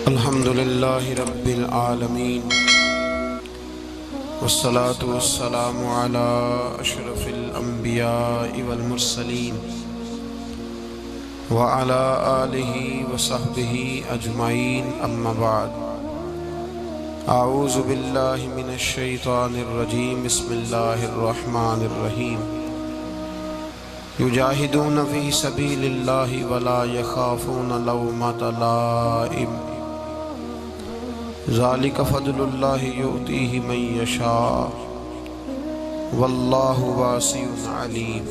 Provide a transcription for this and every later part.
الحمد للہ رب العالمین والصلاة والسلام علی اشرف الانبیاء والمرسلین وعلی آلہ وصحبہ اجمعین اما بعد اعوذ باللہ من الشیطان الرجیم بسم اللہ الرحمن الرحیم یجاہدون فی سبیل اللہ ولا یخافون لومۃ لائم ذالک فضل اللہ یؤتیہ من یشاء واللہ واسع علیم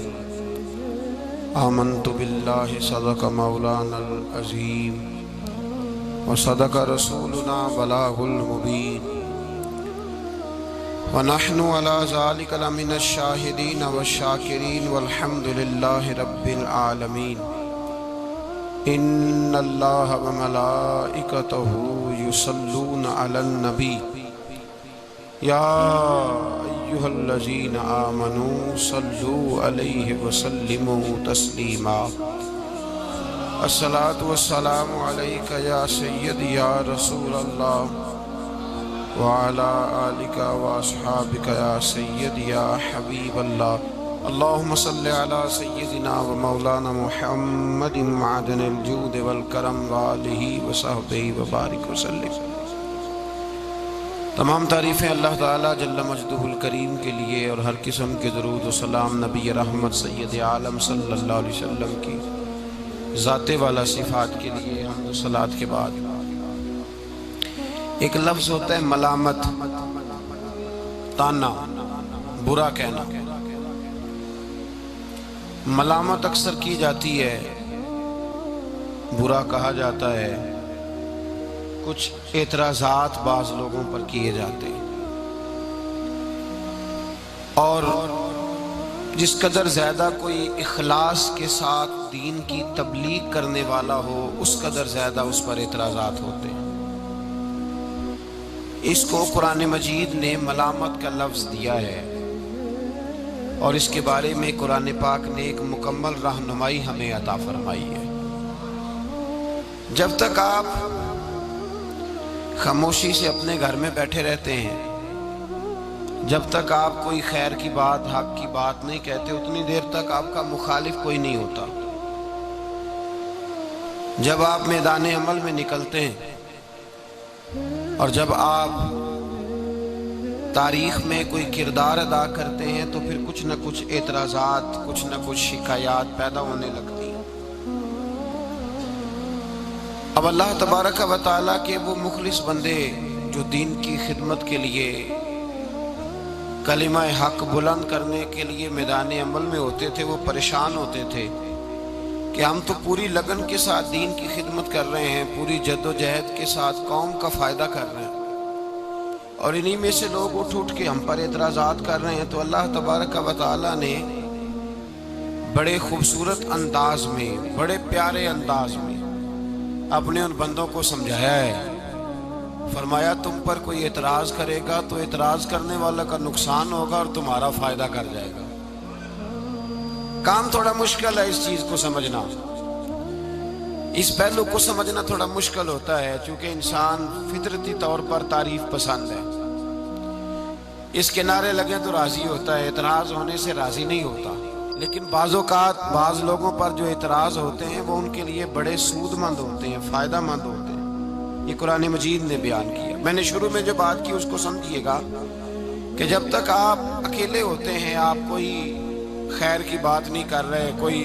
آمنت باللہ صدق مولانا العظیم وصدق رسولنا بلاغ المبین ونحن علی ذالک لمن الشاہدین والشاکرین والحمد للہ رب العالمین ان اللہ وملائکتہ یصلون علی النبی یا ایہا الذین آمنوا صلوا علیہ وسلموا تسلیما الصلاة والسلام علیک یا سید یا رسول اللہ وعلی آلک واصحابک یا سید یا حبیب اللہ اللہم صلی علی سیدنا و مولانا محمد معدن الجود والکرم وآلہ وصحبہ وبارک وسلم۔ تمام تعریفیں اللہ تعالیٰ جل مجدہ الکریم کے لیے اور ہر قسم کے درود و سلام نبی رحمت سید عالم صلی اللہ علیہ وسلم کی ذات والا صفات کے لیے حمد و صلاۃ کے بعد ایک لفظ ہوتا ہے ملامت، تانا، برا کہنا۔ ملامت اکثر کی جاتی ہے، برا کہا جاتا ہے، کچھ اعتراضات بعض لوگوں پر کیے جاتے ہیں، اور جس قدر زیادہ کوئی اخلاص کے ساتھ دین کی تبلیغ کرنے والا ہو اس قدر زیادہ اس پر اعتراضات ہوتے ہیں۔ اس کو قرآن مجید نے ملامت کا لفظ دیا ہے، اور اس کے بارے میں قرآن پاک نے ایک مکمل رہنمائی ہمیں عطا فرمائی ہے۔ جب تک آپ خاموشی سے اپنے گھر میں بیٹھے رہتے ہیں، جب تک آپ کوئی خیر کی بات، حق کی بات نہیں کہتے، اتنی دیر تک آپ کا مخالف کوئی نہیں ہوتا۔ جب آپ میدان عمل میں نکلتے ہیں اور جب آپ تاریخ میں کوئی کردار ادا کرتے ہیں تو پھر کچھ نہ کچھ اعتراضات، کچھ نہ کچھ شکایات پیدا ہونے لگتی ہیں۔ اب اللہ تبارک و تعالیٰ کے وہ مخلص بندے جو دین کی خدمت کے لیے، کلمہ حق بلند کرنے کے لیے میدان عمل میں ہوتے تھے، وہ پریشان ہوتے تھے کہ ہم تو پوری لگن کے ساتھ دین کی خدمت کر رہے ہیں، پوری جد و جہد کے ساتھ قوم کا فائدہ کر رہے ہیں، اور انہی میں سے لوگ اٹھ کے ہم پر اعتراضات کر رہے ہیں۔ تو اللہ تبارک و تعالیٰ نے بڑے خوبصورت انداز میں، بڑے پیارے انداز میں اپنے ان بندوں کو سمجھایا ہے۔ فرمایا تم پر کوئی اعتراض کرے گا تو اعتراض کرنے والا کا نقصان ہوگا اور تمہارا فائدہ کر جائے گا۔ کام تھوڑا مشکل ہے اس چیز کو سمجھنا، اس پہلو کو سمجھنا تھوڑا مشکل ہوتا ہے، چونکہ انسان فطرتی طور پر تعریف پسند ہے۔ اس کے نعرے لگے تو راضی ہوتا ہے، اعتراض ہونے سے راضی نہیں ہوتا۔ لیکن بعض اوقات بعض لوگوں پر جو اعتراض ہوتے ہیں وہ ان کے لیے بڑے سود مند ہوتے ہیں، فائدہ مند ہوتے ہیں۔ یہ قرآن مجید نے بیان کیا۔ میں نے شروع میں جو بات کی اس کو سمجھیے گا کہ جب تک آپ اکیلے ہوتے ہیں، آپ کوئی خیر کی بات نہیں کر رہے، کوئی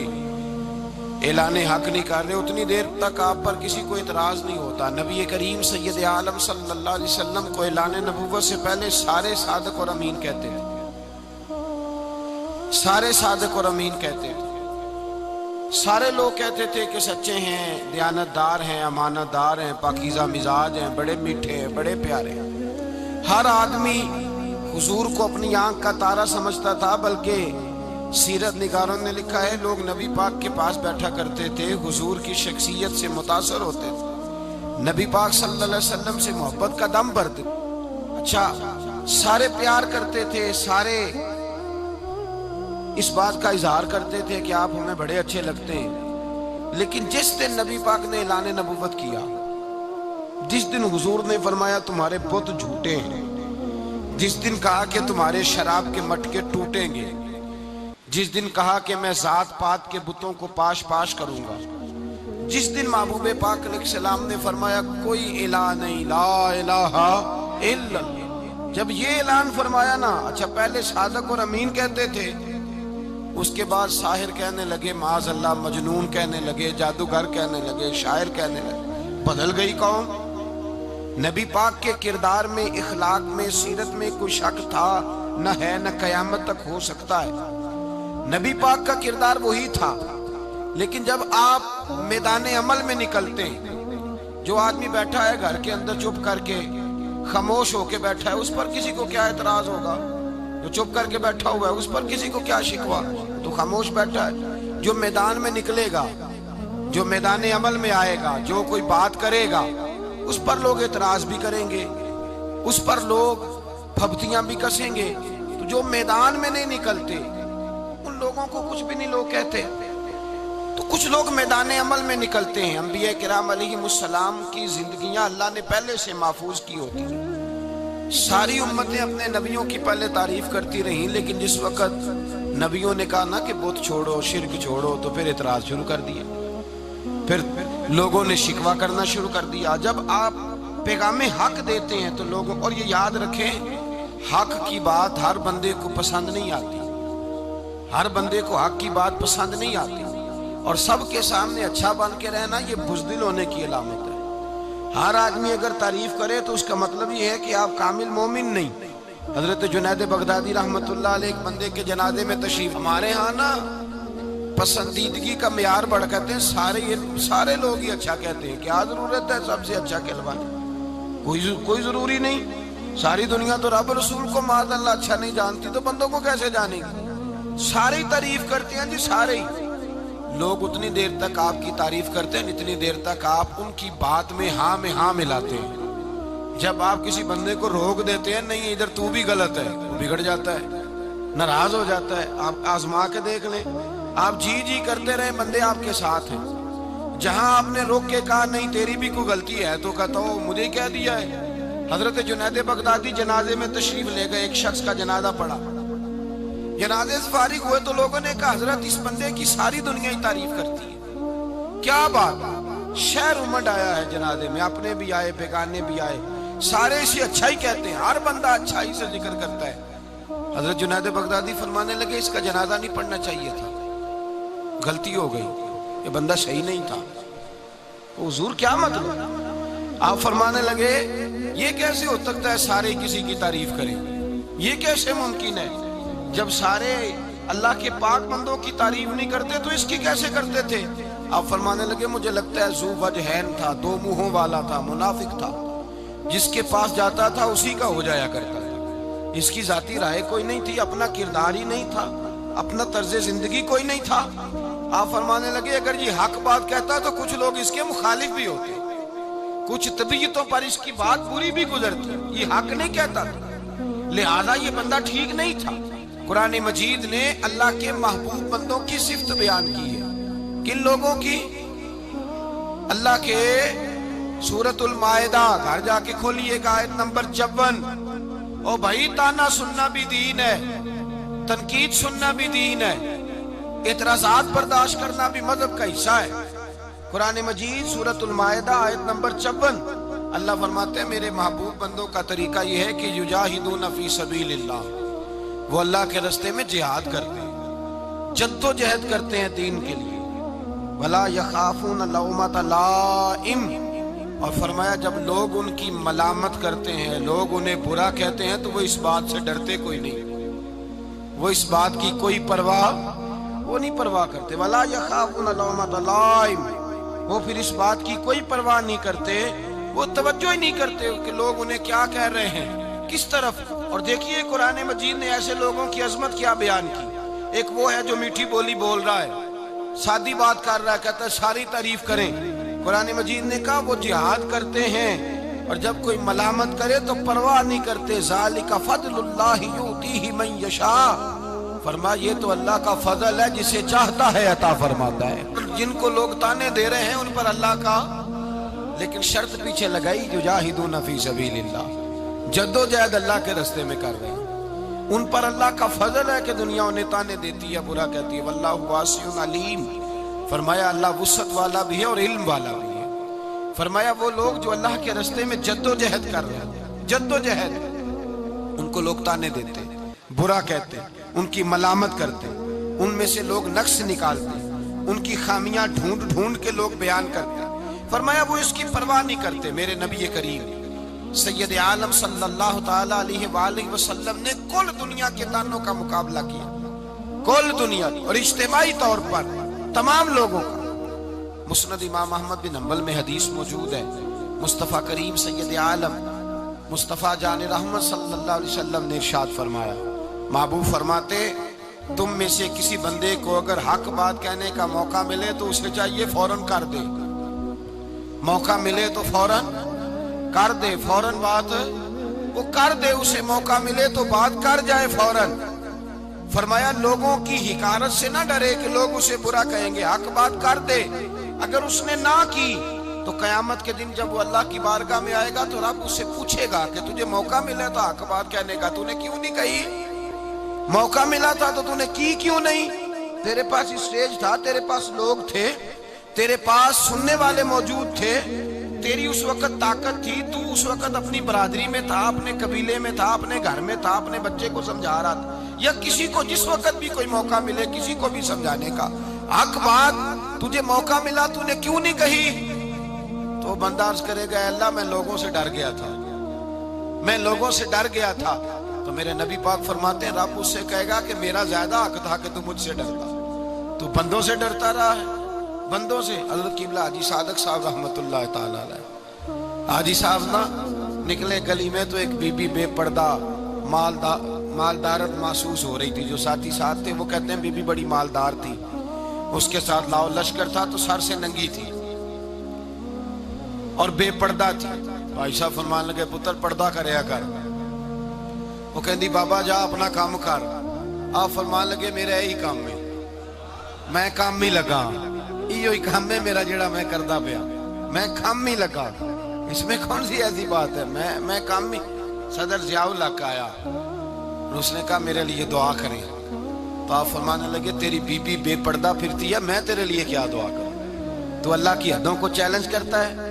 اعلان حق نہیں کر رہے، اتنی دیر تک آپ پر کسی کو اعتراض نہیں ہوتا۔ نبی کریم سید عالم صلی اللہ علیہ وسلم کو اعلان نبوت سے پہلے سارے صادق اور امین کہتے تھے، سارے صادق اور امین کہتے تھے۔ سارے لوگ کہتے تھے کہ سچے ہیں، دیانت دار ہیں، امانت دار ہیں، پاکیزہ مزاج ہیں، بڑے میٹھے ہیں، بڑے پیارے ہیں۔ ہر آدمی حضور کو اپنی آنکھ کا تارا سمجھتا تھا، بلکہ سیرت نگاروں نے لکھا ہے لوگ نبی پاک کے پاس بیٹھا کرتے تھے، حضور کی شخصیت سے متاثر ہوتے تھے، نبی پاک صلی اللہ علیہ وسلم سے محبت کا دم بھرتے تھے۔ اچھا، سارے پیار کرتے تھے، سارے اس بات کا اظہار کرتے تھے کہ آپ ہمیں بڑے اچھے لگتے ہیں، لیکن جس دن نبی پاک نے اعلان نبوت کیا، جس دن حضور نے فرمایا تمہارے بت جھوٹے ہیں، جس دن کہا کہ تمہارے شراب کے مٹکے ٹوٹیں گے، جس دن کہا کہ میں ذات پات کے بتوں کو پاش پاش کروں گا، جس دن محبوب پاک علیہ السلام نے فرمایا کوئی الہ نہیں، لا الہ الا اللہ، جب یہ اعلان فرمایا نا، اچھا پہلے صادق اور امین کہتے تھے، اس کے بعد ساحر کہنے لگے، معاذ اللہ مجنون کہنے لگے، جادوگر کہنے لگے، شاعر کہنے لگے، بدل گئی قوم۔ نبی پاک کے کردار میں، اخلاق میں، سیرت میں کوئی شک تھا نہ ہے، نہ قیامت تک ہو سکتا ہے۔ نبی پاک کا کردار وہی تھا، لیکن جب آپ میدان عمل میں نکلتے ہیں، جو آدمی بیٹھا ہے گھر کے اندر چپ کر کے، خاموش ہو کے بیٹھا ہے، اس پر کسی کو کیا اعتراض ہوگا؟ جو چپ کر کے بیٹھا ہوا ہے اس پر کسی کو کیا شکوہ؟ تو خاموش بیٹھا ہے۔ جو میدان میں نکلے گا، جو میدان عمل میں آئے گا، جو کوئی بات کرے گا، اس پر لوگ اعتراض بھی کریں گے، اس پر لوگ پھبتیاں بھی کسیں گے۔ تو جو میدان میں نہیں نکلتے ان لوگوں کو کچھ بھی نہیں لوگ کہتے۔ تو کچھ لوگ میدان عمل میں نکلتے ہیں۔ انبیاء کرام علیہم السلام کی زندگیاں اللہ نے پہلے سے محفوظ کی ہوتی ہیں۔ ساری امتیں اپنے نبیوں کی پہلے تعریف کرتی رہیں، لیکن جس وقت نبیوں نے کہا نا کہ بت چھوڑو، شرک چھوڑو، تو پھر اعتراض شروع کر دیا، پھر لوگوں نے شکوہ کرنا شروع کر دیا۔ جب آپ پیغام حق دیتے ہیں تو لوگوں، اور یہ یاد رکھیں، حق کی بات ہر بندے کو پسند نہیں آتی، ہر بندے کو حق کی بات پسند نہیں آتی، اور سب کے سامنے اچھا بن کے رہنا یہ بزدل ہونے کی علامت ہے۔ ہر آدمی اگر تعریف کرے تو اس کا مطلب یہ ہے کہ آپ کامل مومن نہیں۔ حضرت جنید بغدادی رحمت اللہ علیہ ایک بندے کے جنازے میں تشریف، ہمارے ہاں نا پسندیدگی کا معیار بڑھ کہتے ہیں، سارے لوگ ہی اچھا کہتے ہیں، کیا ضرورت ہے سب سے اچھا کہلوانے؟ کوئی ضروری نہیں۔ ساری دنیا تو رب رسول کو معاذ اللہ اچھا نہیں جانتی، تو بندوں کو کیسے جانے گی؟ سارے ہی تعریف کرتے ہیں جی، سارے ہی لوگ اتنی دیر تک آپ کی تعریف کرتے ہیں جتنی دیر تک آپ ان کی بات میں ہاں ملاتے ہیں۔ جب آپ کسی بندے کو روک دیتے ہیں، نہیں ادھر تو بھی غلط ہے، وہ بگڑ جاتا ہے، ناراض ہو جاتا ہے۔ آپ آزما کے دیکھ لیں، آپ جی کرتے رہے، بندے آپ کے ساتھ ہیں۔ جہاں آپ نے روک کے کہا نہیں تیری بھی کوئی غلطی ہے، تو کہتا ہو مجھے کہہ دیا ہے۔ حضرت جنید بغدادی جنازے میں تشریف لے گئے، ایک شخص کا جنازہ پڑا، جنازے سے فارغ ہوئے تو لوگوں نے کہا حضرت اس بندے کی ساری دنیا ہی تعریف کرتی ہے، کیا بات؟ شہر امڈ آیا ہے جنازے میں، اپنے بھی آئے، بیگانے بھی آئے، سارے اسے اچھا ہی کہتے ہیں، ہر بندہ اچھا ہی سے ذکر کرتا ہے۔ حضرت جنید بغدادی فرمانے لگے اس کا جنازہ نہیں پڑھنا چاہیے تھا، غلطی ہو گئی، یہ بندہ صحیح نہیں تھا۔ حضور کیا مطلب؟ آپ فرمانے لگے یہ کیسے ہو سکتا ہے سارے کسی کی تعریف کریں؟ یہ کیسے ممکن ہے؟ جب سارے اللہ کے پاک بندوں کی تعریف نہیں کرتے تو اس کی کیسے کرتے تھے؟ آپ فرمانے لگے مجھے لگتا ہے ذو وجہین تھا، دو منہوں والا تھا، منافق تھا، جس کے پاس جاتا تھا اسی کا ہو جایا کرتا تھا، اس کی ذاتی رائے کوئی نہیں تھی، اپنا کردار ہی نہیں تھا، اپنا طرز زندگی کوئی نہیں تھا۔ آپ فرمانے لگے اگر یہ حق بات کہتا تو کچھ لوگ اس کے مخالف بھی ہوتے، کچھ طبیعتوں پر اس کی بات بری بھی گزرتی، یہ حق نہیں کہتا تھا، لہذا یہ بندہ ٹھیک نہیں تھا۔ قرآن مجید نے اللہ کے محبوب بندوں کی صفت بیان کی ہے، کن لوگوں کی؟ اللہ کے سورۃ المائدہ، گھر جا کے کھولیے گا آیت نمبر 54۔ او بھائی تانا سننا بھی دین ہے، تنقید سننا بھی دین ہے، اعتراضات برداشت کرنا بھی مذہب کا حصہ ہے۔ قرآن مجید سورۃ المائدہ آیت نمبر 54، اللہ فرماتے ہیں میرے محبوب بندوں کا طریقہ یہ ہے کہ یجاہدون فی سبیل اللہ، وہ اللہ کے راستے میں جہاد کرتے ہیں، جد و جہد کرتے ہیں دین کے لیے، ولا یخافون لومۃ لائم، اور فرمایا جب لوگ ان کی ملامت کرتے ہیں، لوگ انہیں برا کہتے ہیں تو وہ اس بات سے ڈرتے کوئی نہیں، وہ اس بات کی کوئی پرواہ وہ نہیں پرواہ کرتے، ولا یخافون لومۃ لائم، وہ پھر اس بات کی کوئی پرواہ نہیں کرتے، وہ توجہ ہی نہیں کرتے کہ لوگ انہیں کیا کہہ رہے ہیں، کس طرف۔ اور دیکھیے قرآن مجید نے ایسے لوگوں کی عظمت کیا بیان کی۔ ایک وہ ہے جو میٹھی بولی بول رہا ہے، سادی بات کر رہا ہے، کہتا ہے ساری تعریف کریں۔ قرآن مجید نے کہا وہ جہاد کرتے ہیں، اور جب کوئی ملامت کرے تو پرواہ نہیں کرتے۔ ذالک فضل اللہ یؤتیہ من یشاء، فرما یہ تو اللہ کا فضل ہے، جسے چاہتا ہے عطا فرماتا ہے۔ جن کو لوگ تانے دے رہے ہیں ان پر اللہ کا لیکن شرط پیچھے لگائی یجاہدون فی سبیل اللہ، جدوجہد اللہ کے راستے میں کر رہے ہیں۔ ان پر اللہ کا فضل ہے کہ دنیا انہیں تانے دیتی ہے، برا کہتی ہے، واللہ واسع علیم، فرمایا اللہ وسعت والا بھی ہے اور علم والا بھی ہے۔ فرمایا وہ لوگ جو اللہ کے راستے میں جدوجہد کر رہے ہیں، جدوجہد، ان کو لوگ تانے دیتے، برا کہتے، ان کی ملامت کرتے، ان میں سے لوگ نقص نکالتے، ان کی خامیاں ڈھونڈ ڈھونڈ کے لوگ بیان کرتے، فرمایا وہ اس کی پرواہ نہیں کرتے۔ میرے نبی کریم سید عالم صلی اللہ تعالی علیہ وآلہ وسلم نے کل دنیا کے تانوں کا مقابلہ کیا، کل دنیا اور اجتماعی طور پر تمام لوگوں کا۔ مسند امام احمد بن حنبل میں حدیث موجود ہے، مصطفیٰ کریم سید عالم مصطفیٰ جان رحمت صلی اللہ علیہ وسلم نے ارشاد فرمایا، محبوب فرماتے تم میں سے کسی بندے کو اگر حق بات کہنے کا موقع ملے تو اسے چاہیے فوراً کر دے، موقع ملے تو فوراً کر دے، فوراً بات وہ کر دے، اسے موقع ملے تو بات کر جائے فوراً۔ فرمایا لوگوں کی حقارت سے نہ ڈرے کہ لوگ اسے برا کہیں گے، حق بات کر دے۔ اگر اس نے نہ کی تو قیامت کے دن جب وہ اللہ کی بارگاہ میں آئے گا تو رب اس سے پوچھے گا کہ تجھے موقع ملا تھا حق بات کہنے کا، تو نے کیوں نہیں کہی؟ موقع ملا تھا تو نے کی کیوں نہیں؟ تیرے پاس اسٹیج تھا، تیرے پاس لوگ تھے، تیرے پاس سننے والے موجود تھے، تیری اس وقت طاقت تھی، تو اس وقت اپنی برادری میں تھا، اپنے قبیلے میں تھا، اپنے گھر میں تھا، اپنے بچے کو سمجھا رہا تھا، یا کسی کو جس وقت بھی کوئی موقع ملے کسی کو بھی سمجھانے کا، حق بات تجھے موقع ملا تو نے کیوں نہیں کہی؟ تو بندہ عرض کرے گا اللہ میں لوگوں سے ڈر گیا تھا، میں لوگوں سے ڈر گیا تھا۔ تو میرے نبی پاک فرماتے ہیں رب اس سے کہے گا کہ میرا زیادہ حق تھا کہ تو مجھ سے ڈرتا، تو بندوں سے ڈرتا رہا ہے، بندوں سے۔ حضرت قبلہ حاجی صادق صاحب رحمت اللہ تعالی علیہ، حاجی صاحب نا نکلے گلی میں تو ایک بی بی بے پردہ مالدارت محسوس ہو رہی تھی، جو ساتھی ساتھ تھے وہ کہتے ہیں بی بی بڑی مالدار تھی، اس کے ساتھ لاؤ لشکر تھا تو سر سے ننگی تھی اور بے پردہ تھی۔ بھائی صاحب فرمان لگے پتر پردہ کریا کر، وہ کہندی بابا جا اپنا کام کر۔ آپ فرمان لگے میرا یہی کام ہے، میں کام ہی لگا، یہ کام ہے میرا جڑا میں کردہ پیا، میں کام ہی لگا، اس میں کون سی ایسی بات ہے، میں کام ہی۔ صدر ضیاء الحق کا آیا اور اس نے کہا میرے لیے دعا کریں، تو آپ فرمانے لگے تیری بی بی بے پردہ پھرتی ہے، میں تیرے لیے کیا دعا کروں؟ تو اللہ کی حدوں کو چیلنج کرتا ہے،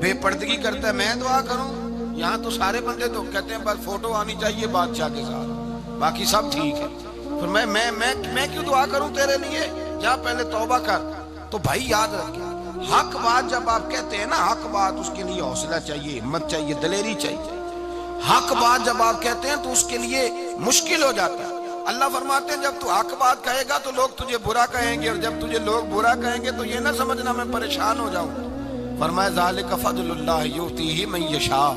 بے پردگی کرتا ہے، میں دعا کروں؟ یہاں تو سارے بندے تو کہتے ہیں بس فوٹو آنی چاہیے بادشاہ کے ساتھ، باقی سب ٹھیک ہے، پھر میں کیوں دعا کروں تیرے لیے؟ جا پہلے توبہ کر۔ تو بھائی یاد رکھیں، حق بات جب آپ کہتے ہیں نا، حق بات اس کے لیے حوصلہ چاہیے، ہمت چاہیے، دلیری چاہیے۔ حق بات جب آپ کہتے ہیں تو اس کے لیے مشکل ہو جاتا ہے۔ اللہ فرماتے ہیں جب تو حق بات کہے گا تو لوگ تجھے برا کہیں گے، اور جب تجھے لوگ برا کہیں گے تو یہ نہ سمجھنا میں پریشان ہو جاؤں۔ فرمایا ذالک فضل اللہ یؤتیہ من یشاء،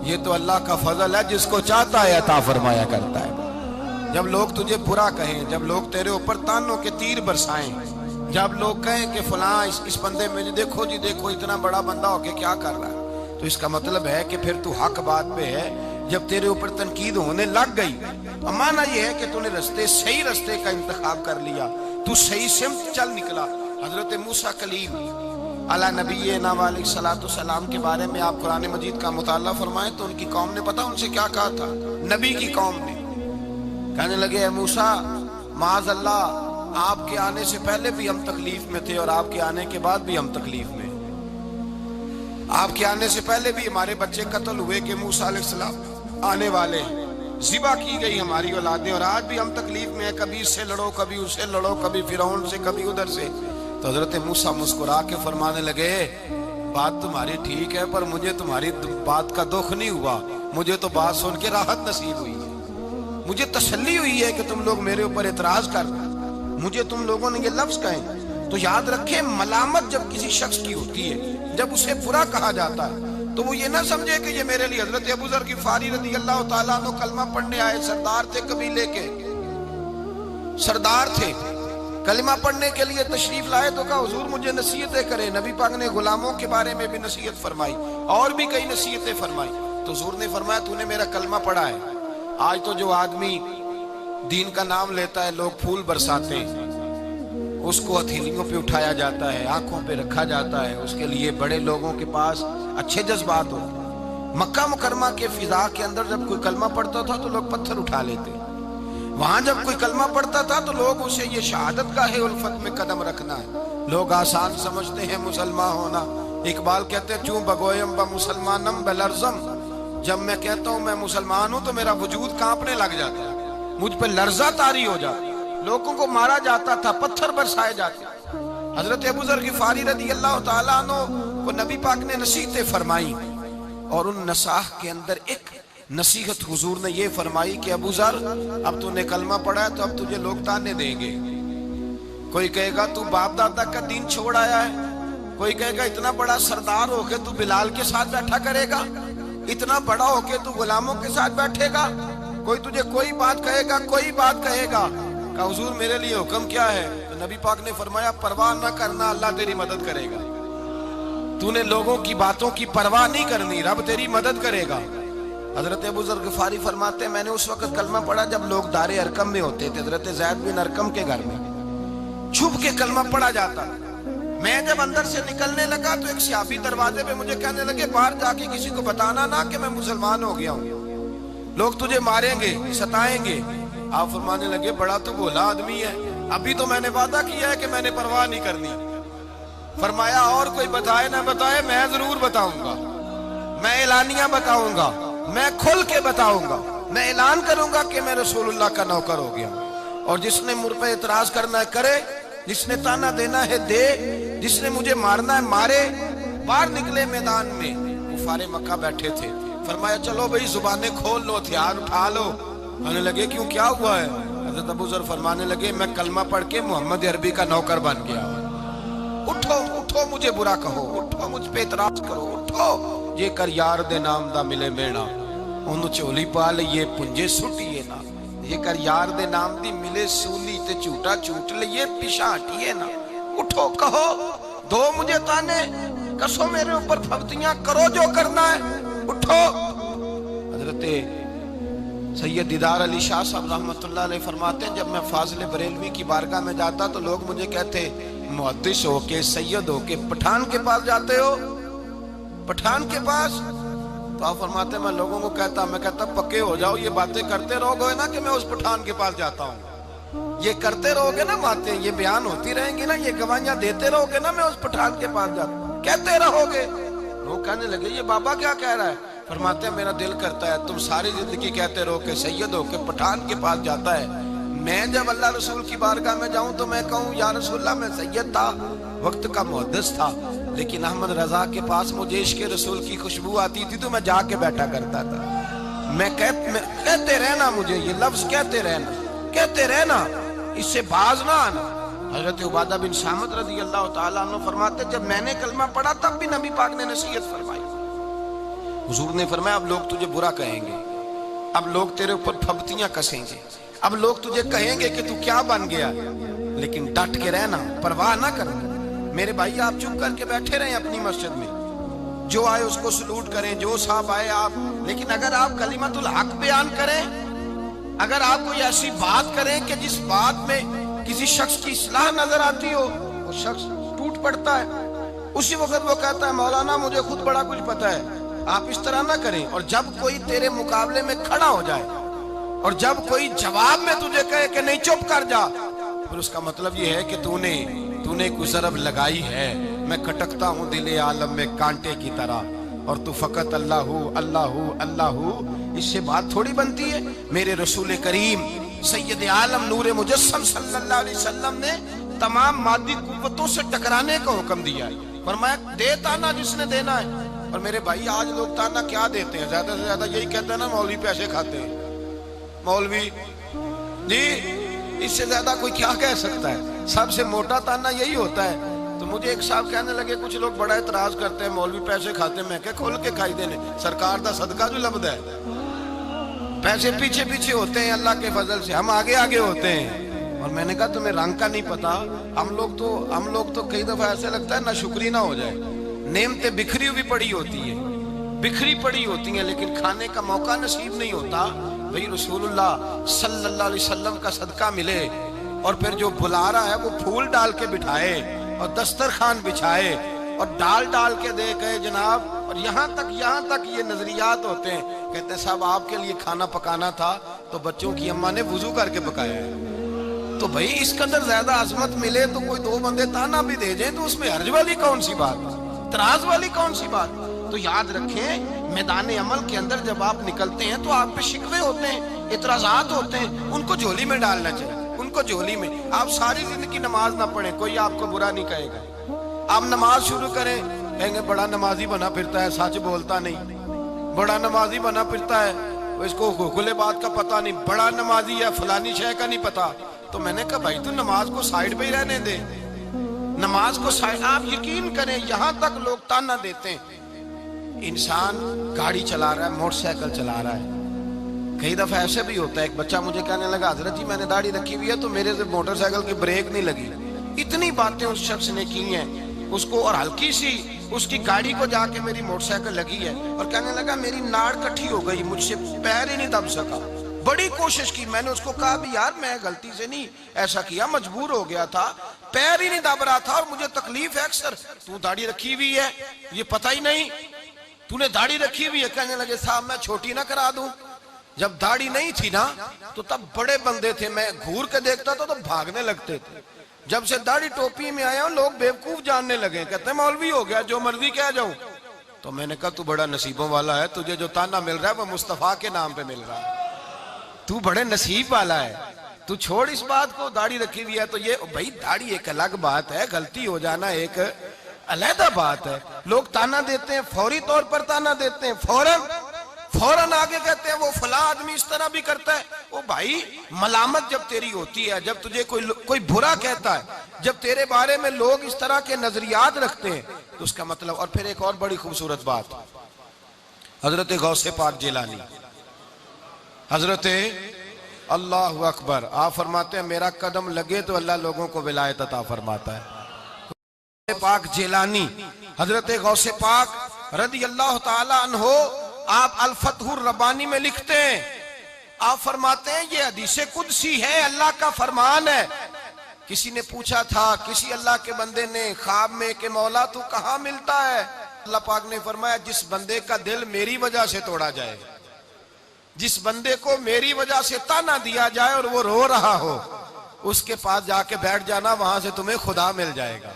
یہ تو اللہ کا فضل ہے، جس کو چاہتا ہے عطا فرمایا کرتا ہے۔ جب لوگ تجھے برا کہیں، جب لوگ تیرے اوپر تانوں کے تیر برسائیں، جب لوگ کہیں کہ فلاں اس بندے میں دیکھو جی دیکھو اتنا بڑا بندہ ہو کے کیا کر رہا ہے، تو اس کا مطلب ہے کہ پھر تو حق بات پہ ہے۔ جب تیرے اوپر تنقید ہونے لگ گئی تو معنی یہ ہے کہ تو نے صحیح رستے کا انتخاب کر لیا، تو صحیح سمت چل نکلا۔ حضرت موسیٰ کلیم علی نبینا علیہ الصلوۃ والسلام کے بارے میں آپ قرآن مجید کا مطالعہ فرمائیں تو ان کی قوم نے پتہ ان سے کیا کہا تھا؟ نبی کی قوم نے کہنے لگے اے موسیٰ معاذ اللہ، آپ کے آنے سے پہلے بھی ہم تکلیف میں تھے اور آپ کے آنے کے بعد بھی ہم تکلیف میں، آپ کے آنے سے پہلے بھی ہمارے بچے قتل ہوئے کہ موسیٰ علیہ السلام آنے والے ہیں، ذبح کی گئی ہماری اولادیں، اور آج بھی ہم تکلیف میں ہیں، کبھی اس سے لڑو کبھی اس سے لڑو، کبھی فرعون سے کبھی ادھر سے۔ تو حضرت موسیٰ مسکرا کے فرمانے لگے بات تمہاری ٹھیک ہے پر مجھے تمہاری بات کا دکھ نہیں ہوا، مجھے تو بات سن کے راحت نصیب ہوئی ہے، مجھے تسلی ہوئی ہے کہ تم لوگ میرے اوپر اعتراض کر رہے ہیں، مجھے تم لوگوں نے یہ لفظ کہیں۔ تو یاد رکھیں ملامت جب کسی شخص کی ہوتی ہے، جب اسے برا کہا جاتا ہے تو وہ یہ نہ سمجھے کہ یہ میرے لیے۔ حضرت ابو ذر غفاری رضی اللہ تعالیٰ عنہ کلمہ پڑھنے آئے، سردار تھے قبیلے کے، سردار تھے، کلمہ پڑھنے کے لیے تشریف لائے تو کہا حضور مجھے نصیحتیں کریں۔ نبی پاک نے غلاموں کے بارے میں بھی نصیحت فرمائی اور بھی کئی نصیحتیں فرمائی۔ تو حضور نے فرمایا تو نے میرا کلمہ پڑھا ہے، آج تو جو آدمی دین کا نام لیتا ہے لوگ پھول برساتے ہیں، اس کو ہتھیلیوں پہ اٹھایا جاتا ہے، آنکھوں پہ رکھا جاتا ہے، اس کے لیے بڑے لوگوں کے پاس اچھے جذبات ہوتے ہیں۔ مکہ مکرمہ کے فضا کے اندر جب کوئی کلمہ پڑھتا تھا تو لوگ پتھر اٹھا لیتے، وہاں جب کوئی کلمہ پڑھتا تھا تو لوگ اسے یہ شہادت گاہ الفت میں قدم رکھنا ہے، لوگ آسان سمجھتے ہیں مسلمان ہونا۔ اقبال کہتے ہیں چوں بگویم با مسلمانم بلرزم، جب میں کہتا ہوں میں مسلمان ہوں تو میرا وجود کانپنے لگ جاتا ہے، مجھ پہ لرزہ طاری ہو جاتا ہے، لوگوں کو مارا جاتا تھا، پتھر برسائے جاتے۔ حضرت ابو ذر غفاری رضی اللہ تعالیٰ عنہ کو نبی پاک نے نصیحتیں فرمائی، اور ان نصاح کے اندر ایک نصیحت حضور نے یہ فرمائی کہ ابو ذر اب تو نے کلمہ پڑھا ہے تو اب تجھے لوگ تانے دیں گے، کوئی کہے گا تو باپ دادا کا دین چھوڑ آیا ہے، کوئی کہے گا اتنا بڑا سردار ہو کے تو بلال کے ساتھ بیٹھا کرے گا، اتنا بڑا ہو کے تو غلاموں کے ساتھ بیٹھے گا، کوئی تجھے کوئی بات کہے گا، کوئی بات کہے گا۔ کہ حضور میرے لیے حکم کیا ہے؟ تو نبی پاک نے فرمایا پرواہ نہ کرنا، اللہ تیری مدد کرے گا، تو نے لوگوں کی باتوں کی پرواہ نہیں کرنی، رب تیری مدد کرے گا۔ حضرت ابو ذر غفاری فرماتے ہیں میں نے اس وقت کلمہ پڑھا جب لوگ دار ارقم میں ہوتے تھے، حضرت زید بن ارقم کے گھر میں چھپ کے کلمہ پڑھا جاتا۔ میں جب اندر سے نکلنے لگا تو ایک صحابی دروازے پہ مجھے کہنے لگے باہر جا کے کسی کو بتانا نہ کہ میں مسلمان ہو گیا ہوں، لوگ تجھے ماریں گے، ستائیں گے۔ آپ فرمانے لگے بڑا تو بھولا آدمی ہے، ابھی تو میں نے وعدہ کیا ہے کہ میں نے پرواہ نہیں کرنی۔ فرمایا اور کوئی بتائے نہ بتائے میں ضرور بتاؤں گا، میں اعلانیہ بتاؤں گا، میں کھل کے بتاؤں گا، میں اعلان کروں گا کہ میں رسول اللہ کا نوکر ہو گیا، اور جس نے مجھ پہ اعتراض کرنا ہے کرے، جس نے تانا دینا ہے دے، جس نے مجھے مارنا ہے مارے۔ باہر نکلے میدان میں، کفار مکہ بیٹھے تھے، فرمایا چلو بھئی زبانیں کھول لو، ہتھیار اٹھا لو۔ کہنے لگے کیوں کیا ہوا ہے؟ حضرت ابو ذر فرمانے لگے میں کلمہ پڑھ کے محمد عربی کا نوکر بن گیا، اٹھو اٹھو مجھے برا کہو، اٹھو مجھ پہ اعتراض کرو، اٹھو یہ کر یار دے نام دا ملے مینا، انہوں چولی پا لئیے پنجے سٹیے نا، یہ کر یار دے نام دی ملے سولی تے چوٹا چوٹ لئیے پیشاں ہٹیے نا، اٹھو کہو دو مجھے تانے، کسو میرے اوپر پھبتیاں، کرو جو کرنا ہے، اٹھو۔ حضرت سید دیدار علی شاہ صاحب رحمۃ اللہ علیہ فرماتے ہیں جب میں فاضل بریلوی کی بارگاہ میں جاتا تو لوگ مجھے کہتے محدث ہو کے سید ہو کے پٹھان کے پاس جاتے ہو، پٹھان کے پاس؟ تو آپ فرماتے ہیں میں لوگوں کو کہتا، میں کہتا پکے ہو جاؤ، یہ باتیں کرتے رہو گے نا کہ میں اس پٹھان کے پاس جاتا ہوں، یہ کرتے رہو گے نا باتیں، یہ بیان ہوتی رہیں گی نا، یہ گواہیاں دیتے رہو گے نا میں اس پٹھان کے پاس جاتا ہوں، کہتے رہو گے۔ لوگ کہنے لگے یہ بابا کیا کہہ رہا ہے؟ فرماتے ہیں میرا دل کرتا ہے تم ساری زندگی کہتے رہو کہ سید ہو کہ پٹھان کے پاس جاتا ہے، میں جب اللہ رسول کی بارگاہ میں جاؤں تو میں کہوں یا رسول اللہ میں سید تھا، وقت کا محدث تھا، لیکن احمد رضا کے پاس مجھے عشق رسول کی خوشبو آتی تھی تو میں جا کے بیٹھا کرتا تھا۔ میں کہتے رہنا، مجھے یہ لفظ کہتے رہنا، اس سے باز نہ آنا۔ حضرت عبادہ بن صامت رضی اللہ تعالیٰ عنہ فرماتے جب میں نے کلمہ پڑھا تب بھی نبی پاک نے نصیحت فرمائی، حضور نے فرمایا اب لوگ تجھے برا کہیں گے، اب لوگ تیرے اوپر پھبتیاں کسیں گے، اب لوگ تجھے کہیں گے کہ تو کیا بن گیا، لیکن ڈٹ کے رہنا، پرواہ نہ کرنا۔ میرے بھائی آپ چپ کر کے بیٹھے رہیں اپنی مسجد میں، جو آئے اس کو سلوٹ کریں، جو صاحب آئے آپ، لیکن اگر آپ کلمت الحق بیان کریں، اگر آپ کوئی ایسی بات کریں کہ جس بات میں کسی شخص کی اصلاح نظر آتی ہو، وہ شخص ٹوٹ پڑتا ہے، اسی وقت وہ کہتا ہے مولانا مجھے خود بڑا کچھ پتا ہے۔ آپ اس طرح نہ کریں، اور جب کوئی تیرے مقابلے میں کھڑا ہو جائے اور جب کوئی جواب میں تجھے کہے کہ نہیں چپ کر جا، پھر اس کا مطلب یہ ہے کہ تو نے کوئی ضرب لگائی ہے، میں کھٹکتا ہوں دل عالم میں کانٹے کی طرح، اور تو فقط اللہ اللہ اللہ، اس سے بات تھوڑی بنتی ہے۔ میرے رسول کریم سید عالم نور مجسم صلی اللہ علیہ وسلم نے تمام مادی قوتوں سے ٹکرانے کا حکم دیا ہے، فرمایا دے تانا جس نے دینا ہے۔ اور میرے بھائی آج لوگ تانا کیا دیتے ہیں؟ زیادہ سے زیادہ یہی کہتے ہیں نا مولوی پیسے کھاتے ہیں، مولوی جی، اس سے زیادہ کوئی کیا کہہ سکتا ہے؟ سب سے موٹا تانا یہی ہوتا ہے۔ تو مجھے ایک صاحب کہنے لگے کچھ لوگ بڑا اعتراض کرتے ہیں مولوی پیسے کھاتے ہیں، میں کہ کھول کے کھائی دینے، سرکار دا صدقہ جو لبدا ہے، پیسے پیچھے پیچھے ہوتے ہیں اللہ کے فضل سے، ہم آگے آگے ہوتے ہیں۔ اور میں نے کہا تمہیں رنگ کا نہیں پتا، ہم لوگ تو کئی دفعہ ایسے لگتا ہے نہ شکری نہ ہو جائے، نعمتیں بکھری ہوئی پڑی ہوتی ہیں، بکھری پڑی ہوتی ہیں، لیکن کھانے کا موقع نصیب نہیں ہوتا۔ بھئی رسول اللہ صلی اللہ علیہ وسلم کا صدقہ ملے، اور پھر جو بلا رہا ہے وہ پھول ڈال کے بٹھائے اور دسترخوان بچھائے اور ڈال ڈال کے دے گئے جناب. اور یہاں تک یہ نظریات ہوتے ہیں. کہتے ہیں صاحب آپ کے لیے کھانا پکانا تھا تو بچوں کی اماں نے وضو کر کے پکایا ہے. تو بھائی اس کے اندر زیادہ عظمت ملے تو کوئی دو بندے تانا بھی دے جائیں تو اس میں حرج والی کون سی بات, تراز والی کون سی بات. تو یاد رکھیں میدان عمل کے اندر جب آپ نکلتے ہیں تو آپ پہ شکوے ہوتے ہیں, اعتراضات ہوتے ہیں, ان کو جھولی میں ڈالنا چاہیے. ان کو جھولی میں. آپ ساری زندگی نماز نہ پڑھیں, کوئی آپ کو برا نہیں کہے گا. آپ نماز شروع کریں, کہیں گے بڑا نمازی بنا پھرتا ہے, سچ بولتا نہیں. بڑا نمازی بنا پھرتا ہے, اس کو کھلے بات کا پتہ نہیں, بڑا نمازی ہے فلانی شے کا نہیں پتا. تو میں نے کہا بھائی تو نماز کو سائیڈ پہ ہی رہنے دے, نماز کو سائیڈ. آپ یقین کریں یہاں تک لوگ تانا دیتے ہیں. انسان گاڑی چلا رہا ہے, موٹر سائیکل چلا رہا ہے. کئی دفعہ ایسے بھی ہوتا ہے, ایک بچہ مجھے کہنے لگا حضرت جی میں نے داڑھی رکھی ہوئی ہے تو میرے سے موٹر سائیکل کی بریک نہیں لگی. اتنی باتیں اس شخص نے کی ہیں اس کو, اور ہلکی سی اس کی گاڑی کو جا کے میری موٹر سائیکل لگی ہے اور کہنے لگا میری ناڑ کٹھی ہو گئی, مجھ سے پیر ہی نہیں دب سکا. بڑی کوشش کی, میں نے اس کو کہا بھی یار میں غلطی سے نہیں ایسا کیا, مجبور ہو گیا تھا, پیر ہی نہیں دب رہا تھا اور مجھے تکلیف ہے اکثر. تو داڑھی رکھی ہوئی ہے یہ پتہ ہی نہیں, تو نے داڑھی رکھی ہوئی ہے. کہنے لگے صاحب میں چھوٹی نہ کرا دوں. جب داڑھی نہیں تھی نا تو تب بڑے بندے تھے, میں گھور کے دیکھتا تھا تو بھاگنے لگتے تھے. جب سے داڑھی ٹوپی میں آیا لوگ بیوقوف جاننے لگے, کہتے ہیں مولوی ہو گیا جو مرضی کہہ جاؤں. تو میں نے کہا تو بڑا نصیبوں والا ہے, تجھے جو تانا مل رہا ہے وہ مصطفیٰ کے نام پہ مل رہا ہے, تو بڑے نصیب والا ہے. تو چھوڑ اس بات کو, داڑھی رکھی ہوئی ہے تو یہ بھائی داڑھی ایک الگ بات ہے, غلطی ہو جانا ایک علیحدہ بات ہے. لوگ تانا دیتے ہیں, فوری طور پر تانا دیتے ہیں, فوراً آگے کہتے ہیں وہ فلاں آدمی اس طرح بھی کرتا ہے. وہ بھائی ملامت جب تیری ہوتی ہے, جب تجھے کوئی برا کہتا ہے, جب تیرے بارے میں لوگ اس طرح کے نظریات رکھتے ہیں تو اس کا مطلب. اور پھر ایک اور بڑی خوبصورت بات, حضرت غوث پاک جیلانی, حضرت اللہ اکبر, آپ فرماتے ہیں میرا قدم لگے تو اللہ لوگوں کو ولایت عطا فرماتا ہے. پاک جیلانی حضرت غوث پاک رضی اللہ تعالی عنہ, آپ الفتح الربانی میں لکھتے ہیں, آپ فرماتے ہیں یہ حدیث قدسی ہے, اللہ کا فرمان ہے. کسی نے پوچھا تھا کسی اللہ کے بندے نے خواب میں کہ مولا تو کہاں ملتا ہے؟ اللہ پاک نے فرمایا جس بندے کا دل میری وجہ سے توڑا جائے, جس بندے کو میری وجہ سے تانا دیا جائے اور وہ رو رہا ہو, اس کے پاس جا کے بیٹھ جانا, وہاں سے تمہیں خدا مل جائے گا.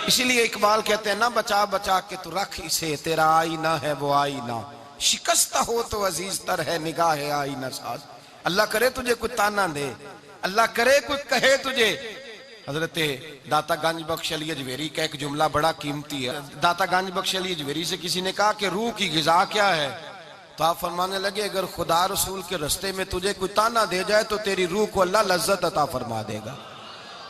اسی لیے اقبال کہتے ہیں نہ بچا بچا کے تو رکھ اسے, تیرا آئینہ ہے وہ آئینہ, شکستہ ہو تو عزیز تر ہے نگاہ آئینہ ساز. اللہ کرے تجھے کوئی تانا دے, اللہ کرے کوئی کہے تجھے. حضرت داتا گنج بخش علی اجویری کا ایک جملہ بڑا قیمتی ہے. داتا گنج بخش علی اجویری سے کسی نے کہا کہ روح کی غذا کیا ہے؟ تو آپ فرمانے لگے اگر خدا رسول کے رستے میں تجھے کوئی تانا دے جائے تو تیری روح کو اللہ لذت عطا فرما دے گا.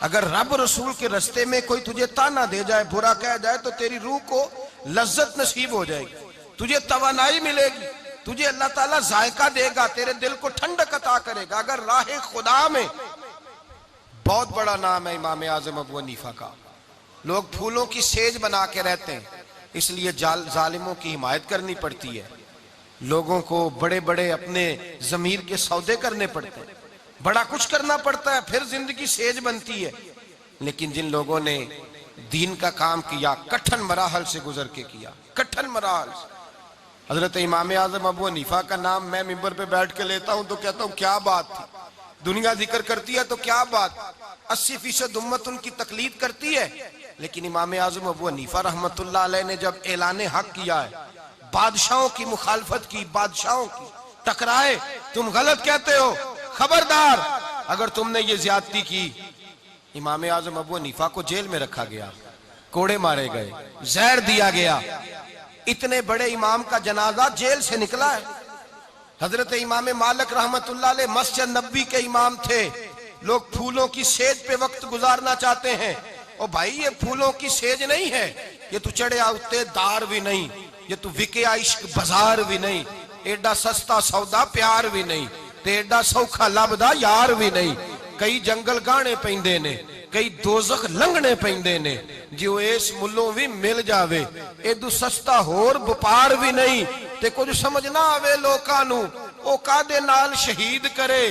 اگر رب رسول کے رستے میں کوئی تجھے تانا دے جائے, برا کہہ جائے, تو تیری روح کو لذت نصیب ہو جائے گی, تجھے توانائی ملے گی, تجھے اللہ تعالیٰ ذائقہ دے گا, تیرے دل کو ٹھنڈک عطا کرے گا. اگر راہ خدا میں بہت بڑا نام ہے امام اعظم ابو حنیفہ کا, لوگ پھولوں کی سیج بنا کے رہتے ہیں, اس لیے ظالموں کی حمایت کرنی پڑتی ہے, لوگوں کو بڑے بڑے اپنے ضمیر کے سودے کرنے پڑتے ہیں, بڑا کچھ کرنا پڑتا ہے, پھر زندگی سیج بنتی ہے. لیکن جن لوگوں نے دین کا کام کیا کٹھن مراحل سے گزر کے کیا, کٹھن مراحل سے. حضرت امام اعظم ابو حنیفہ کا نام میں ممبر پہ بیٹھ کے لیتا ہوں تو کہتا ہوں کیا بات تھی, دنیا ذکر کرتی ہے تو کیا بات, 80% امت ان کی تقلید کرتی ہے. لیکن امام اعظم ابو حنیفہ رحمت اللہ علیہ نے جب اعلان حق کیا ہے, بادشاہوں کی مخالفت کی, بادشاہوں کی ٹکرائے, تم غلط کہتے ہو, خبردار اگر تم نے یہ زیادتی کی. امام اعظم ابو حنیفہ کو جیل میں رکھا گیا, کوڑے مارے گئے, زہر دیا گیا. اتنے بڑے امام کا جنازہ جیل سے نکلا ہے. حضرت امام مالک رحمت اللہ علیہ مسجد نبوی کے امام تھے. لوگ پھولوں کی سیج پہ وقت گزارنا چاہتے ہیں, اور بھائی یہ پھولوں کی سیج نہیں ہے, یہ تو چڑھے آتے دار بھی نہیں, یہ تو وکے عشق بازار بھی نہیں, ایڈا سستا سودا پیار بھی نہیں, تے ایڈا سوکھا لبدا یار بھی نہیں. کئی جنگل گانے پیندے نے, کئی دوزخ لنگنے پیندے نے, جو اس ملوں بھی مل جاوے, ایدو سستا ہور بپار بھی نہیں. تے کچھ سمجھنا آوے لوکاں نو, او کادے نال شہید کرے,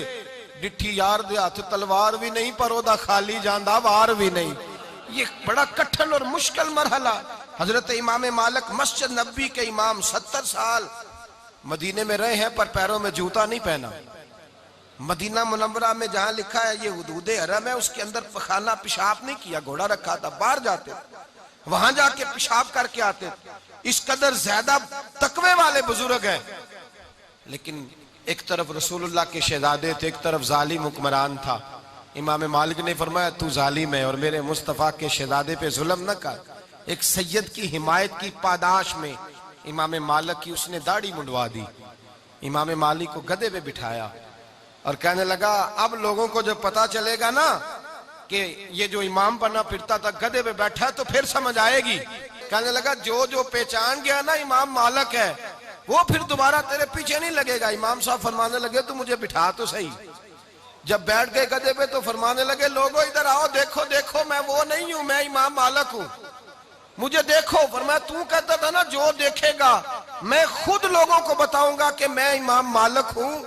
ڈٹھی یار دے ہاتھ تلوار بھی نہیں پر اودا خالی جاندہ وار بھی نہیں. یہ بڑا کٹھن اور مشکل مرحلہ. حضرت امام مالک مسجد نبی کے امام 70 سال مدینے میں رہے ہیں پر پیروں میں جوتا نہیں پہنا. مدینہ منورہ میں جہاں لکھا ہے یہ حدود حرم ہے اس کے اندر پخانہ پیشاب نہیں کیا, گھوڑا رکھا تھا, باہر جاتے وہاں جا کے پیشاب کر کے آتے. اس قدر زیادہ تقوی والے بزرگ ہیں. لیکن ایک طرف رسول اللہ کے شہزادے تھے, ایک طرف ظالم حکمران تھا. امام مالک نے فرمایا تو ظالم ہے اور میرے مصطفیٰ کے شہزادے پہ ظلم نہ کر. ایک سید کی حمایت کی پاداش میں امام مالک کی اس نے داڑھی منڈوا دی. امام مالک کو گدھے پہ بٹھایا اور کہنے لگا اب لوگوں کو جب پتا چلے گا نا کہ یہ جو امام بنا پھرتا تھا گدھے پہ بیٹھا ہے تو پھر سمجھ آئے گی. کہنے لگا جو پہچان گیا نا امام مالک ہے وہ پھر دوبارہ تیرے پیچھے نہیں لگے گا. امام صاحب فرمانے لگے تو مجھے بٹھا تو صحیح. جب بیٹھ گئے گدھے پہ تو فرمانے لگے لوگوں ادھر آؤ, دیکھو میں وہ نہیں ہوں, میں امام مالک ہوں, مجھے دیکھو. فرمایا تو کہتا تھا نا جو دیکھے گا میں خود لوگوں کو بتاؤں گا کہ میں امام مالک ہوں.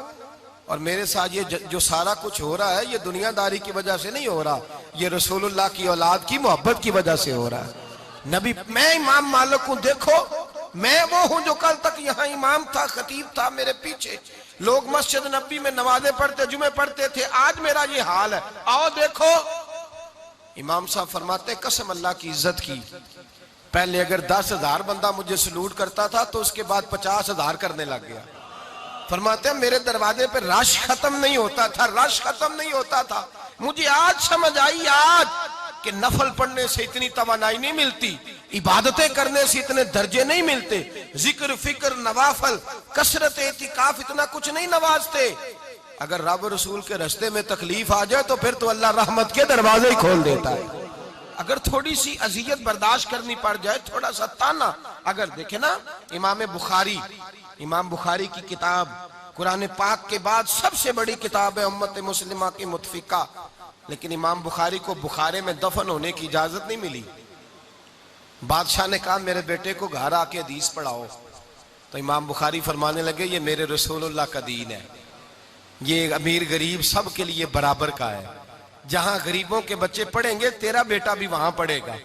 اور میرے ساتھ یہ جو سارا کچھ ہو رہا ہے یہ دنیا داری کی وجہ سے نہیں ہو رہا, یہ رسول اللہ کی اولاد کی محبت کی وجہ سے ہو رہا ہے. نبی میں امام مالک ہوں, دیکھو میں وہ ہوں جو کل تک یہاں امام تھا, خطیب تھا, میرے پیچھے لوگ مسجد نبی میں نمازیں پڑھتے, جمعے پڑھتے تھے, آج میرا یہ حال ہے, آؤ دیکھو. امام صاحب فرماتے قسم اللہ کی عزت کی, پہلے اگر 10,000 بندہ مجھے سلوٹ کرتا تھا تو اس کے بعد 50,000 کرنے لگ گیا. فرماتے ہیں میرے دروازے پہ رش ختم نہیں ہوتا تھا. مجھے آج سمجھ آئی آج کہ نفل پڑھنے سے اتنی توانائی نہیں ملتی, عبادتیں کرنے سے اتنے درجے نہیں ملتے, ذکر فکر نوافل کثرت اعتکاف اتنا کچھ نہیں نوازتے. اگر رب رسول کے رستے میں تکلیف آ جائے تو پھر تو اللہ رحمت کے دروازے ہی کھول دیتا ہے. اگر تھوڑی سی اذیت برداشت کرنی پڑ جائے, تھوڑا سا تانا. اگر دیکھیں نا امام بخاری کی کتاب قرآن پاک کے بعد سب سے بڑی کتاب ہے امت مسلمہ کی متفقہ, لیکن امام بخاری کو بخارے میں دفن ہونے کی اجازت نہیں ملی. بادشاہ نے کہا میرے بیٹے کو گھر آ کے حدیث پڑھاؤ. تو امام بخاری فرمانے لگے یہ میرے رسول اللہ کا دین ہے, یہ امیر غریب سب کے لیے برابر کا ہے, جہاں غریبوں کے بچے پڑھیں گے تیرا بیٹا بھی وہاں پڑھے گا.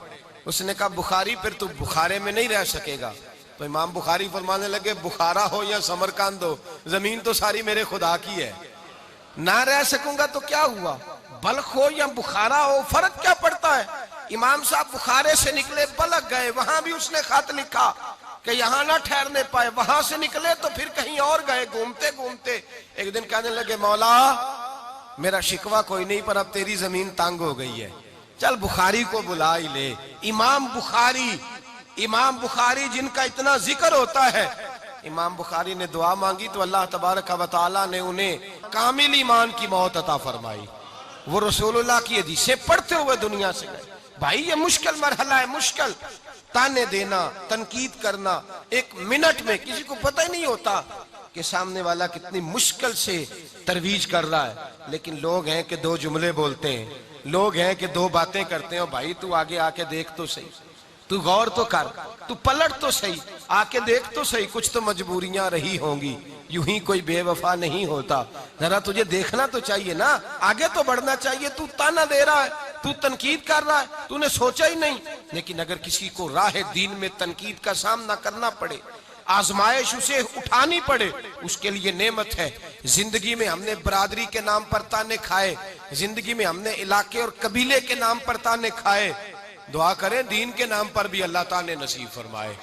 اس نے کہا بخاری پھر تو بخارے میں نہیں رہ سکے گا. تو امام بخاری فرمانے لگے بخارا ہو یا سمرقند ہو زمین تو ساری میرے خدا کی ہے, نہ رہ سکوں گا تو کیا ہوا, بلخ ہو یا بخارا ہو فرق کیا پڑتا ہے. امام صاحب بخارے سے نکلے بلخ گئے, وہاں بھی اس نے خط لکھا کہ یہاں نہ ٹھہرنے پائے, وہاں سے نکلے تو پھر کہیں اور گئے, گھومتے گھومتے ایک دن کہنے لگے مولا میرا شکوہ کوئی نہیں پر اب تیری زمین تانگ ہو گئی ہے, چل بخاری کو بلا ہی لے. امام بخاری جن کا اتنا ذکر ہوتا ہے, امام بخاری نے دعا مانگی تو اللہ تبارک و تعالیٰ نے انہیں کامل ایمان کی موت عطا فرمائی. وہ رسول اللہ کی حدیثیں پڑھتے ہوئے دنیا سے گئے. بھائی یہ مشکل مرحلہ ہے, مشکل. تانے دینا, تنقید کرنا, ایک منٹ میں کسی کو پتہ ہی نہیں ہوتا کہ سامنے والا کتنی مشکل سے ترویج کر رہا ہے. لیکن لوگ ہیں کہ 2 جملے بولتے ہیں, لوگ ہیں کہ 2 باتیں کرتے ہیں. بھائی تو آگے آ کے دیکھ تو صحیح, تو غور تو کر, تو پلٹ تو صحیح, آ کے دیکھ تو صحیح, کچھ تو مجبوریاں رہی ہوں گی, یوں ہی کوئی بے وفا نہیں ہوتا. ذرا تجھے دیکھنا تو چاہیے نا, آگے تو بڑھنا چاہیے. تو تانا دے رہا ہے, تو تنقید کر رہا ہے, تو نے سوچا ہی نہیں. لیکن اگر کسی کو راہ دین میں تنقید کا سامنا کرنا پڑے, آزمائش اسے اٹھانی پڑے, اس کے لیے نعمت ہے. زندگی میں ہم نے برادری کے نام پر تانے کھائے, زندگی میں ہم نے علاقے اور قبیلے کے نام پر تانے کھائے. دعا کریں دین کے نام پر بھی اللہ تعالیٰ نے نصیب فرمائے.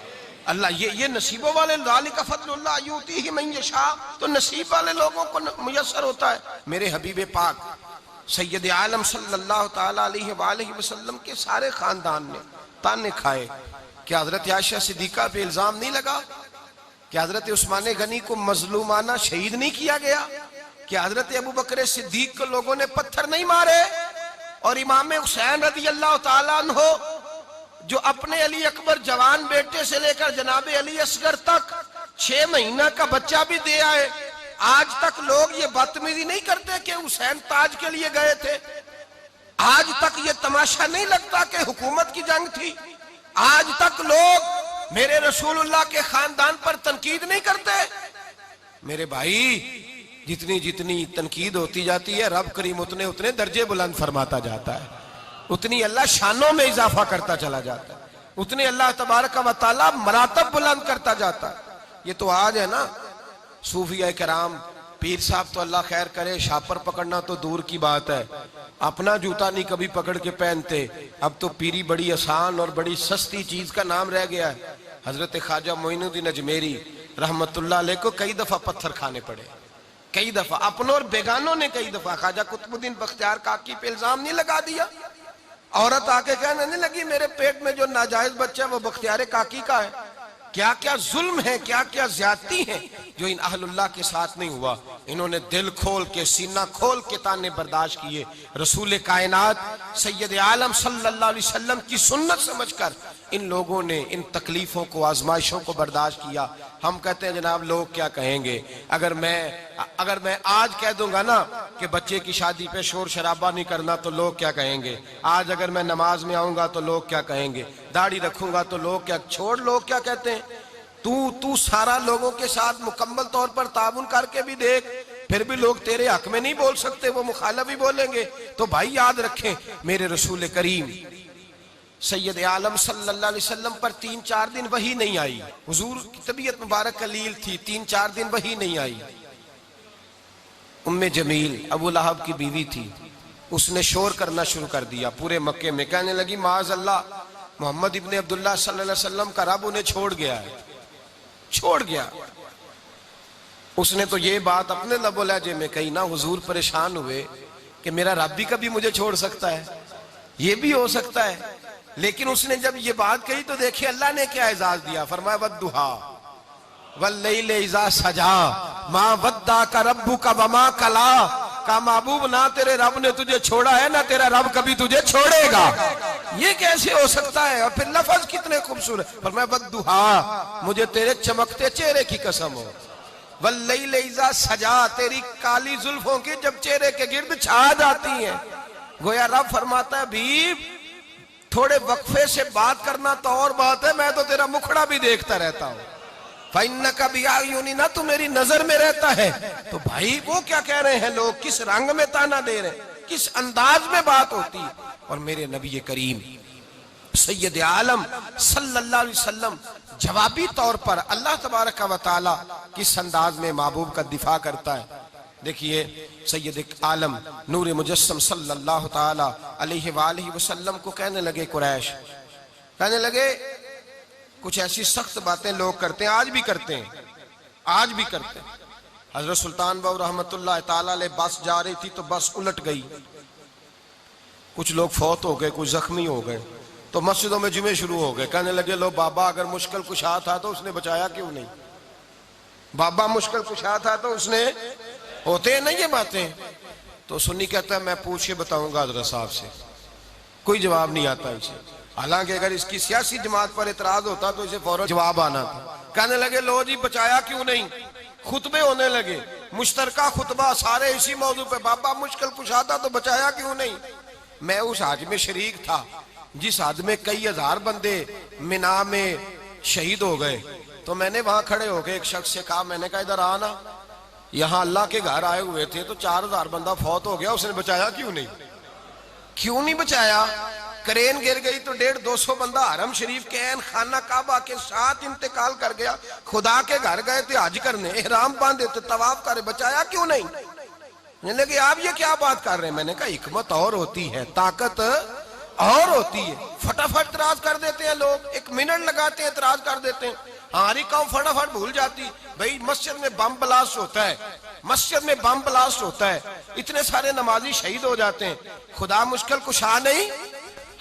اللہ یہ نصیبوں والے, ذالک فضل اللہ یؤتیہ من یشاء, تو نصیب والے لوگوں کو میسر ہوتا ہے. میرے حبیب پاک سید عالم صلی اللہ تعالیٰ علیہ وآلہ وسلم کے سارے خاندان نے تانے کھائے. کیا حضرت عائشہ صدیقہ پہ الزام نہیں لگا؟ کیا حضرت عثمان غنی کو مظلومانہ شہید نہیں کیا گیا؟ کیا حضرت ابو بکر صدیق کو لوگوں نے پتھر نہیں مارے؟ اور امام حسین رضی اللہ تعالیٰ عنہ جو اپنے علی اکبر جوان بیٹے سے لے کر جناب علی اصغر تک 6 مہینہ کا بچہ بھی دے آئے, آج تک لوگ یہ بدتمیزی نہیں کرتے کہ حسین تاج کے لیے گئے تھے. آج تک یہ تماشا نہیں لگتا کہ حکومت کی جنگ تھی. آج تک لوگ میرے رسول اللہ کے خاندان پر تنقید نہیں کرتے. میرے بھائی جتنی جتنی تنقید ہوتی جاتی ہے رب کریم اتنے اتنے درجے بلند فرماتا جاتا ہے، اتنی اللہ شانوں میں اضافہ کرتا چلا جاتا ہے، اتنے اللہ تبارک و تعالی مراتب بلند کرتا جاتا ہے۔ یہ تو آج ہے نا صوفیہ کرام، پیر صاحب تو اللہ خیر کرے، شاپر پکڑنا تو دور کی بات ہے، اپنا جوتا نہیں کبھی پکڑ کے پہنتے۔ اب تو پیری بڑی آسان اور بڑی سستی چیز کا نام رہ گیا ہے۔ حضرت خواجہ معین الدین اجمیری رحمت اللہ علیہ کو کئی دفعہ پتھر کھانے پڑے، کئی دفعہ، اپنوں اور بیگانوں نے کئی دفعہ۔ خواجہ قطب الدین بختیار کاکی پہ الزام نہیں لگا دیا، عورت آ کے کہنے نہیں لگی میرے پیٹ میں جو ناجائز بچہ ہے وہ بختیار کاکی کا ہے۔ کیا کیا ظلم ہے، کیا کیا زیادتی ہے جو ان اہل اللہ کے ساتھ نہیں ہوا۔ انہوں نے دل کھول کے، سینہ کھول کے تانے برداشت کیے، رسول کائنات سید عالم صلی اللہ علیہ وسلم کی سنت سمجھ کر ان لوگوں نے ان تکلیفوں کو، آزمائشوں کو برداشت کیا۔ ہم کہتے ہیں جناب لوگ کیا کہیں گے، اگر میں آج کہہ دوں گا نا کہ بچے کی شادی پہ شور شرابہ نہیں کرنا تو لوگ کیا کہیں گے، آج اگر میں نماز میں آؤں گا تو لوگ کیا کہیں گے، داڑھی رکھوں گا تو لوگ کیا، چھوڑ لوگ کیا کہتے ہیں، تو سارا لوگوں کے ساتھ مکمل طور پر تعاون کر کے بھی دیکھ، پھر بھی لوگ تیرے حق میں نہیں بول سکتے، وہ مخالف ہی بولیں گے۔ تو بھائی یاد رکھیں میرے رسول کریم سید عالم صلی اللہ علیہ وسلم پر 3-4 دن وحی نہیں آئی، حضور کی طبیعت مبارک قلیل تھی، 3-4 دن وحی نہیں آئی۔ ام جمیل ابو لہب کی بیوی تھی، اس نے شور کرنا شروع کر دیا پورے مکے میں، کہنے لگی معاذ اللہ محمد ابن عبداللہ صلی اللہ علیہ وسلم کا رب انہیں چھوڑ گیا ہے، چھوڑ گیا۔ اس نے تو یہ بات اپنے لب و لہجے میں کہی نا، حضور پریشان ہوئے کہ میرا رب بھی کبھی مجھے چھوڑ سکتا ہے، یہ بھی ہو سکتا ہے۔ لیکن اس نے جب یہ بات کہی تو دیکھیں اللہ نے کیا اعزاز دیا، فرمایا والضحیٰ واللیل اذا سجا ما ودعک ربک وما قلی، کہا محبوب نہ تیرے رب نے تجھے چھوڑا ہے نہ تیرا رب کبھی تجھے چھوڑے گا۔ یہ کیسے ہو سکتا ہے؟ اور پھر لفظ کتنے خوبصورت، فرمایا والضحیٰ مجھے تیرے چمکتے چہرے کی قسم ہو، واللیل اذا سجا تیری کالی زلفوں کی جب چہرے کے گرد چھا جاتی ہیں۔ گویا رب فرماتا ہے حبیب تھوڑے وقفے سے بات کرنا تو اور بات ہے، میں تو تیرا مکھڑا بھی دیکھتا رہتا ہوں، فَإِنَّكَ بِأَعْيُنِنَا تو میری نظر میں رہتا ہے۔ تو بھائی وہ کیا کہہ رہے ہیں لوگ، کس رنگ میں تانا دے رہے ہیں، کس انداز میں بات ہوتی۔ اور میرے نبی کریم سید عالم صلی اللہ علیہ وسلم جوابی طور پر اللہ تبارک و تعالی کس انداز میں محبوب کا دفاع کرتا ہے۔ دیکھیے سید عالم نور مجسم صلی اللہ تعالی علیہ وآلہ وسلم کو کہنے لگے قریش، کہنے لگے کچھ ایسی سخت باتیں لوگ کرتے ہیں، آج بھی کرتے ہیں، آج بھی کرتے ہیں۔ حضرت سلطان بہو رحمت اللہ تعالی علیہ بس جا رہی تھی تو بس الٹ گئی، کچھ لوگ فوت ہو گئے، کچھ زخمی ہو گئے، تو مسجدوں میں جمعے شروع ہو گئے، کہنے لگے لو بابا اگر مشکل کشا تھا تو اس نے بچایا کیوں نہیں، بابا مشکل کشا تھا تو اس نے، ہوتے ہیں نا یہ باتیں۔ تو سنی کہتا ہے میں پوچھ کے بتاؤں گا حضرت صاحب سے، کوئی جواب نہیں آتا اسے، حالانکہ اگر اس کی سیاسی جماعت پر اعتراض ہوتا تو اسے فوراً جواب آنا تھا۔ کہنے لگے لو جی بچایا کیوں نہیں، خطبے ہونے لگے، مشترکہ خطبہ سارے اسی موضوع پہ، بابا مشکل کشا تھا تو بچایا کیوں نہیں۔ میں اس حج میں شریک تھا جس حج میں کئی ہزار بندے منا میں شہید ہو گئے، تو میں نے وہاں کھڑے ہو کے ایک شخص سے کہا، میں نے کہا ادھر آنا، یہاں اللہ کے گھر آئے ہوئے تھے تو 4000 بندہ فوت ہو گیا، اس نے بچایا کیوں نہیں، کیوں نہیں بچایا؟ کرین گر گئی تو 150-200 بندہ حرم شریف کے عین خانہ کعبہ کے ساتھ انتقال کر گیا، خدا کے گھر گئے تھے حج کرنے، احرام باندھے تھے، طواف کرے، بچایا کیوں نہیں؟ میں نے کہا آپ یہ کیا بات کر رہے ہیں؟ میں نے کہا حکمت اور ہوتی ہے، طاقت اور ہوتی ہے۔ فٹافٹ اعتراض کر دیتے ہیں لوگ، 1 منٹ لگاتے ہیں اعتراض کر دیتے ہیں، ہماری قوم فٹافٹ بھول جاتی، بھئی مسجد میں بم بلاسٹ ہوتا ہے، مسجد میں بم بلاسٹ ہوتا ہے، اتنے سارے نمازی شہید ہو جاتے ہیں، خدا مشکل کشا نہیں،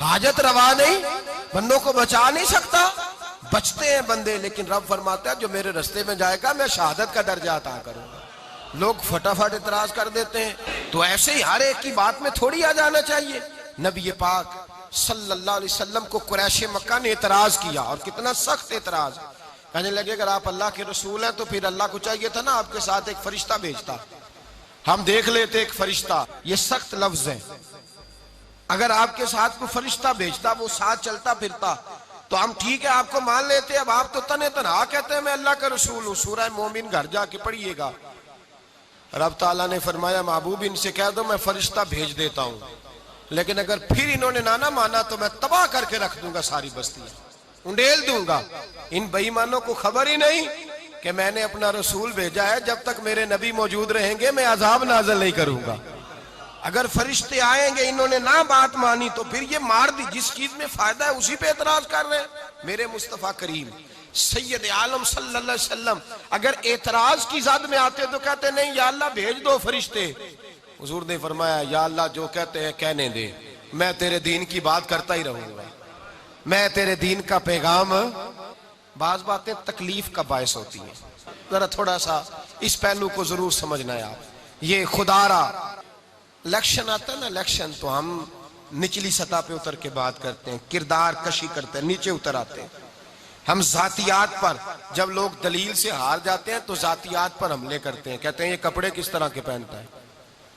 حاجت روا نہیں، بندوں کو بچا نہیں سکتا؟ بچتے ہیں بندے، لیکن رب فرماتا ہے جو میرے رستے میں جائے گا میں شہادت کا درجہ عطا کروں گا۔ لوگ فٹافٹ اعتراض کر دیتے ہیں، تو ایسے ہی ہر ایک کی بات میں تھوڑی آ جانا چاہیے۔ نبی پاک صلی اللہ علیہ وسلم کو قریش مکہ نے اعتراض کیا، اور کتنا سخت اعتراض، کہنے لگے اگر آپ اللہ کے رسول ہیں تو پھر اللہ کو چاہیے تھا نا آپ کے ساتھ ایک فرشتہ بھیجتا، ہم دیکھ لیتے ایک فرشتہ، یہ سخت لفظ ہے، اگر آپ کے ساتھ کوئی فرشتہ بھیجتا وہ ساتھ چلتا پھرتا تو ہم ٹھیک ہے آپ کو مان لیتے۔ اب آپ تو تنہا کہتے ہیں میں اللہ کا رسول ہوں، سورہ مومن گھر جا کے پڑھیے گا، رب تعالیٰ نے فرمایا محبوب ان سے کہہ دو میں فرشتہ بھیج دیتا ہوں، لیکن اگر پھر انہوں نے نہ مانا تو میں تباہ کر کے رکھ دوں گا ساری بستیاں، انڈیل دوں گا۔ ان بے ایمانوں کو خبر ہی نہیں کہ میں نے اپنا رسول بھیجا ہے، جب تک میرے نبی موجود رہیں گے میں عذاب نازل نہیں کروں گا۔ اگر فرشتے آئیں گے انہوں نے نہ بات مانی تو پھر یہ مار دی، جس چیز میں فائدہ ہے اسی پہ اعتراض کر رہے ہیں۔ میرے مصطفیٰ کریم سید عالم صلی اللہ علیہ وسلم اگر اعتراض کی زد میں آتے تو کہتے نہیں یا اللہ بھیج دو فرشتے۔ حضور نے فرمایا یا اللہ جو کہتے ہیں کہنے دے، میں تیرے دین کی بات کرتا ہی رہوں گا، میں تیرے دین کا پیغام۔ بعض باتیں تکلیف کا باعث ہوتی ہیں، ذرا تھوڑا سا اس پہلو کو ضرور سمجھنا ہے آپ۔ یہ خدا را الیکشن آتا ہے نا، الیکشن تو ہم نچلی سطح پہ اتر کے بات کرتے ہیں، کردار کشی کرتے ہیں، نیچے اتر آتے ہیں۔ ہم ذاتیات پر، جب لوگ دلیل سے ہار جاتے ہیں تو ذاتیات پر حملے کرتے ہیں، کہتے ہیں یہ کپڑے کس طرح کے پہنتا ہے،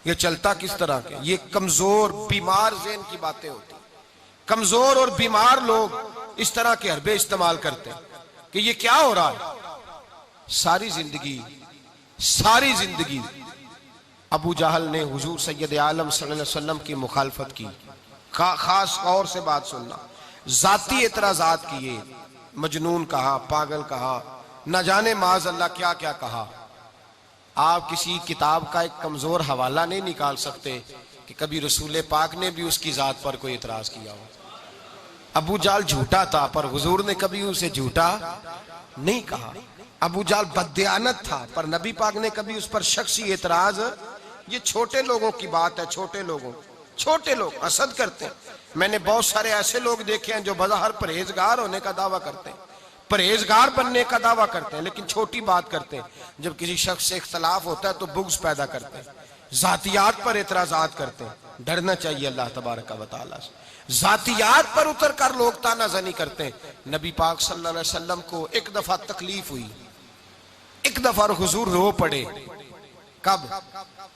یہ چلتا کس طرح کے۔ یہ کمزور بیمار ذہن کی باتیں ہوتی ہیں۔ کمزور اور بیمار لوگ اس طرح کے حربے استعمال کرتے ہیں کہ یہ کیا ہو رہا ہے۔ ساری زندگی ابو جہل نے حضور سید عالم صلی اللہ علیہ وسلم کی مخالفت کی۔ خاص طور سے بات سننا، ذاتی اعتراضات کیے، مجنون کہا، پاگل کہا، نہ جانے معاذ اللہ کیا کیا کہا۔ آپ کسی کتاب کا ایک کمزور حوالہ نہیں نکال سکتے کہ کبھی رسول پاک نے بھی اس کی ذات پر کوئی اعتراض کیا ہو۔ ابو جہل جھوٹا تھا پر حضور نے کبھی اسے جھوٹا نہیں کہا۔ ابو جہل بددیانت تھا پر نبی پاک نے کبھی اس پر شخصی اعتراض۔ یہ چھوٹے لوگوں کی بات ہے، چھوٹے لوگ حسد کرتے ہیں۔ میں نے بہت سارے ایسے لوگ دیکھے ہیں جو بظاہر پرہیزگار ہونے کا دعویٰ کرتے ہیں، پرہیزگار بننے کا دعویٰ کرتے ہیں، لیکن چھوٹی بات کرتے ہیں۔ جب کسی شخص سے اختلاف ہوتا ہے تو بغض پیدا کرتے ہیں، ذاتیات پر اعتراضات کرتے ہیں۔ ڈرنا چاہیے اللہ تبارک و تعالیٰ سے۔ ذاتیات پر اتر کر لوگ تانا زنی کرتے ہیں۔ نبی پاک صلی اللہ علیہ وسلم کو ایک دفعہ تکلیف ہوئی، ایک دفعہ حضور رو پڑے۔ کب؟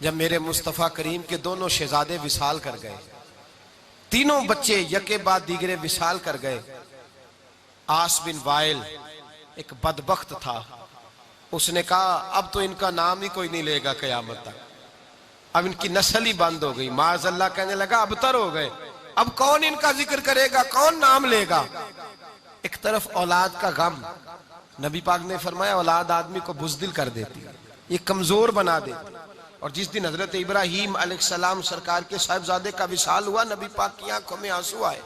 جب میرے مصطفیٰ کریم کے دونوں شہزادے وصال کر گئے، تینوں بچے یکے بعد دیگرے وصال کر گئے۔ آس بن وائل ایک بدبخت تھا، اس نے کہا اب تو ان کا نام ہی کوئی نہیں لے گا قیامت تک، اب ان کی نسل ہی بند ہو گئی۔ معاذ اللہ کہنے لگا ابتر ہو گئے، اب کون ان کا ذکر کرے گا، کون نام لے گا۔ ایک طرف اولاد کا غم، نبی پاک نے فرمایا اولاد آدمی کو بزدل کر دیتی ہے، یہ کمزور بنا دیتی۔ اور جس دن حضرت ابراہیم علیہ السلام سرکار کے صاحبزادے کا وصال ہوا، نبی پاک کی آنکھوں میں آنسو آئے۔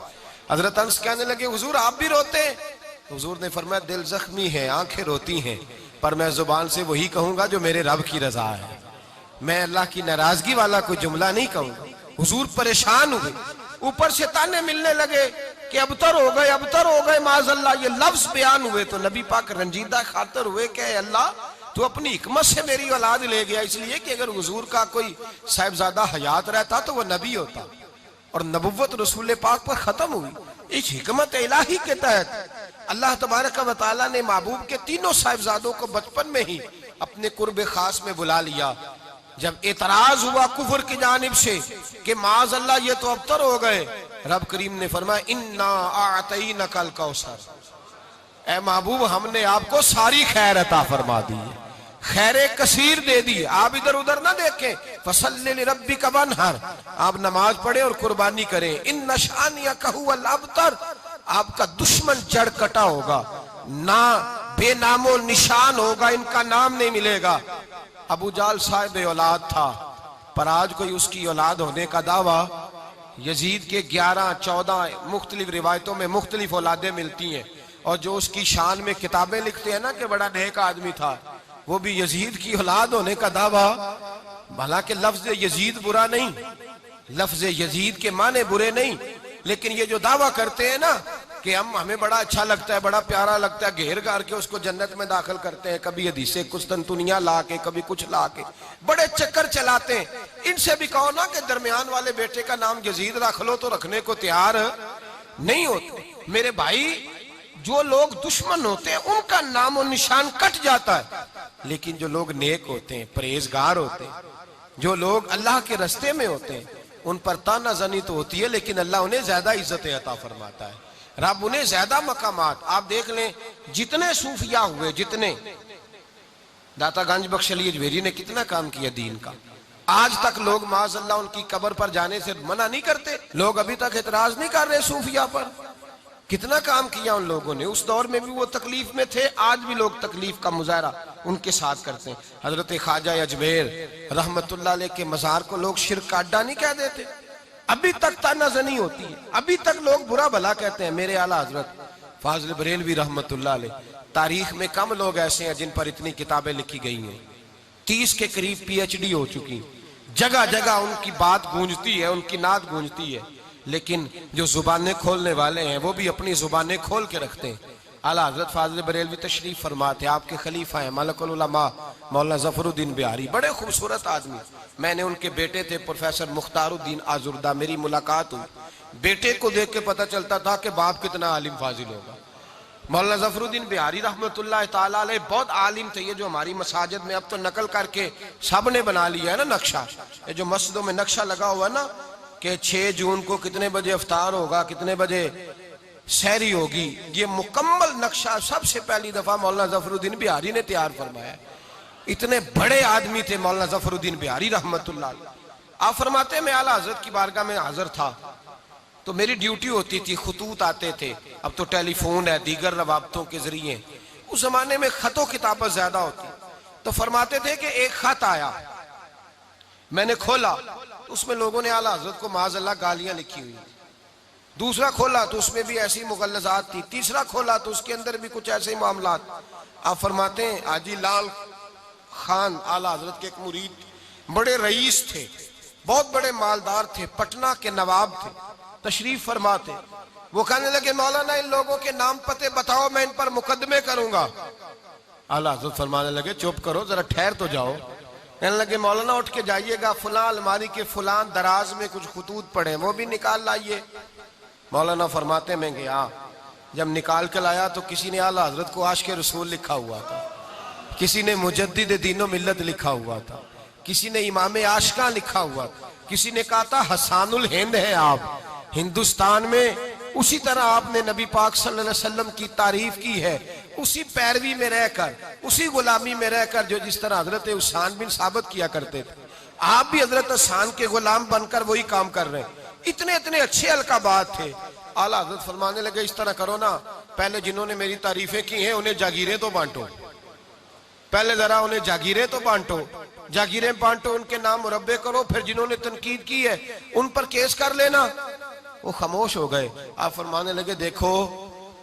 حضرت انس کہنے لگے حضور آپ بھی روتے ہیں؟ حضور نے فرمایا دل زخمی ہے، آنکھیں روتی ہیں، پر میں زبان سے وہی کہوں گا جو میرے رب کی رضا ہے، میں اللہ کی ناراضگی والا کوئی جملہ نہیں کہوں گا۔ حضور پریشان ہوئے، اوپر سے تانے ملنے لگے کہ ابتر ہو گئے معاذ اللہ۔ یہ لفظ بیان ہوئے تو نبی پاک رنجیدہ خاطر ہوئے کہ اے اللہ تو اپنی حکمت سے میری اولاد لے گیا، اس لیے کہ اگر حضور کا کوئی صاحبزادہ حیات رہتا تو وہ نبی ہوتا، اور نبوت رسول پاک پر ختم ہوئی۔ اس حکمت الہی کے تحت اللہ تبارک و تعالیٰ نے محبوب کے تینوں صاحبزادوں کو بچپن میں ہی اپنے قرب خاص میں بلا لیا۔ جب اعتراض ہوا کفر کی جانب سے کہ معاذ اللہ یہ تو ابتر ہو گئے، رب کریم نے فرمایا انا اعطینک الکوثر، اے محبوب ہم نے آپ کو ساری خیر عطا فرما دی، خیر کثیر دے دی۔ آپ ادھر ادھر نہ دیکھیں، فصلی لربک وانحر، آپ نماز پڑھیں اور قربانی کریں۔ ان شانئک ھو الابتر، آپ کا دشمن جڑ کٹا ہوگا، نہ بے نام و نشان ہوگا، ان کا نام نہیں ملے گا۔ ابو جہل صاحب اولاد تھا، پر آج کوئی اس کی اولاد ہونے کا دعویٰ، یزید کے 11-14 مختلف روایتوں میں مختلف اولادیں ملتی ہیں، اور جو اس کی شان میں کتابیں لکھتے ہیں نا کہ بڑا نیک آدمی تھا، وہ بھی یزید کی اولاد ہونے کا دعویٰ۔ حالانکہ لفظ یزید برا نہیں، لفظ یزید کے معنی برے نہیں، لیکن یہ جو دعویٰ کرتے ہیں نا کہ ہمیں بڑا اچھا لگتا ہے، بڑا پیارا لگتا ہے، گھیر گھار کے اس کو جنت میں داخل کرتے ہیں، کبھی حدیث قسطنطنیہ لا کے، کبھی کچھ لا کے، بڑے چکر چلاتے ہیں۔ ان سے بھی کہو نا کہ درمیان والے بیٹے کا نام یزید رکھ لو تو رکھنے کو تیار نہیں ہوتے۔ میرے بھائی جو لوگ دشمن ہوتے ہیں ان کا نام و نشان کٹ جاتا ہے، لیکن جو لوگ نیک ہوتے ہیں، پرہیزگار ہوتے ہیں، جو لوگ اللہ کے رستے میں ہوتے ہیں، ان پر تانا زنی تو ہوتی ہے لیکن اللہ انہیں زیادہ عزت عطا فرماتا ہے، رب انہیں زیادہ مقامات۔ آپ دیکھ لیں جتنے صوفیاء ہوئے، داتا گنج بخش علی اجمیری نے کتنا کام کیا دین کا. آج تک لوگ معاذ اللہ ان کی قبر پر جانے سے منع نہیں کرتے. لوگ ابھی تک اعتراض نہیں کر رہے صوفیہ پر. کتنا کام کیا ان لوگوں نے. اس دور میں بھی وہ تکلیف میں تھے, آج بھی لوگ تکلیف کا مظاہرہ ان کے ساتھ کرتے ہیں. حضرت خواجہ اجمیر رحمت اللہ علیہ کے مزار کو لوگ شرک کا اڈا نہیں کہہ دیتے. ابھی تک تانا زنی ہوتی ہے, ابھی تک لوگ برا بھلا کہتے ہیں. میرے اعلیٰ حضرت فاضل بریلوی رحمت اللہ علیہ, تاریخ میں کم لوگ ایسے ہیں جن پر اتنی کتابیں لکھی گئی ہیں. 30 کے قریب PhD ہو چکی. جگہ جگہ ان کی بات گونجتی ہے, ان کی نعت گونجتی ہے. لیکن جو زبانیں کھولنے والے ہیں وہ بھی اپنی زبانیں کھول کے رکھتے ہیں. اعلیٰ حضرت فاضل بریلوی تشریف فرماتے, آپ کے خلیفہ ہیں ملک العلماء مولانا ظفر الدین بہاری, بڑے خوبصورت آدمی. میں نے ان کے بیٹے تھے پروفیسر مختار الدین آزردہ, میری ملاقات ہوئی. بیٹے کو دیکھ کے پتہ چلتا تھا کہ باپ کتنا عالم فاضل ہوگا. مولانا ظفر الدین بہاری رحمت اللہ تعالیٰ علیہ بہت عالم تھے. یہ جو ہماری مساجد میں اب تو نقل کر کے سب نے بنا لیا ہے نا نقشہ, یہ جو مسجدوں میں نقشہ لگا ہوا نا کہ 6 جون کو کتنے بجے افطار ہوگا, کتنے بجے سحری ہوگی, یہ مکمل نقشہ سب سے پہلی دفعہ مولانا ظفر الدین بہاری نے تیار فرمایا. اتنے بڑے آدمی تھے مولانا ظفر الدین بہاری رحمت اللہ علیہ. آپ فرماتے ہیں میں اعلیٰ حضرت کی بارگاہ میں حاضر تھا تو میری ڈیوٹی ہوتی تھی, خطوط آتے تھے. اب تو ٹیلی فون ہے, دیگر روابطوں کے ذریعے. اس زمانے میں خط و کتابت زیادہ ہوتی. تو فرماتے تھے کہ ایک خط آیا, میں نے کھولا, اس میں لوگوں نے اعلیٰ حضرت کو معاذ اللہ گالیاں لکھی ہوئی. دوسرا کھولا تو اس میں بھی ایسی مغلظات تھی. تیسرا کھولا تو اس کے اندر بھی کچھ ایسے معاملات. آپ فرماتے ہیں حاجی لال خان اعلیٰ حضرت کے ایک مرید, بڑے رئیس تھے, بہت بڑے مالدار تھے, پٹنہ کے نواب تھے, تشریف فرماتے. وہ کہنے لگے مولانا ان لوگوں کے نام پتے بتاؤ, میں ان پر مقدمے کروں گا. اعلیٰ حضرت فرمانے لگے چپ کرو, ذرا ٹھہر تو جاؤ. کہنے لگے مولانا اٹھ کے جائیے گا, فلاں الماری کے فلاں دراز میں کچھ خطوط پڑے وہ بھی نکال لائیے. مولانا فرماتے میں گیا, جب نکال کے لایا تو کسی نے اعلیٰ حضرت کو عاشق رسول لکھا ہوا تھا, کسی نے مجدد دین و ملت لکھا ہوا تھا, کسی نے امام عاشقاں لکھا ہوا تھا, کسی نے کہا تھا حسان الہند ہے آپ. ہندوستان میں اسی طرح آپ نے نبی پاک صلی اللہ علیہ وسلم کی تعریف کی ہے, اسی پیروی میں رہ کر, اسی غلامی میں رہ کر جو جس طرح حضرت حسان بن ثابت کیا کرتے تھے, آپ بھی حضرت حسان کے غلام بن کر وہی کام کر رہے ہیں. اتنے اتنے اچھے القابات تھے. اعلیٰ حضرت فرمانے لگے اس طرح کرو نا, پہلے جنہوں نے میری تعریفیں کی ہیں انہیں جاگیریں تو بانٹو, پہلے ذرا انہیں جاگیریں تو بانٹو, جاگیریں بانٹو, ان کے نام مربع کرو, پھر جنہوں نے تنقید کی ہے ان پر کیس کر لینا. وہ خاموش ہو گئے. آپ فرمانے لگے دیکھو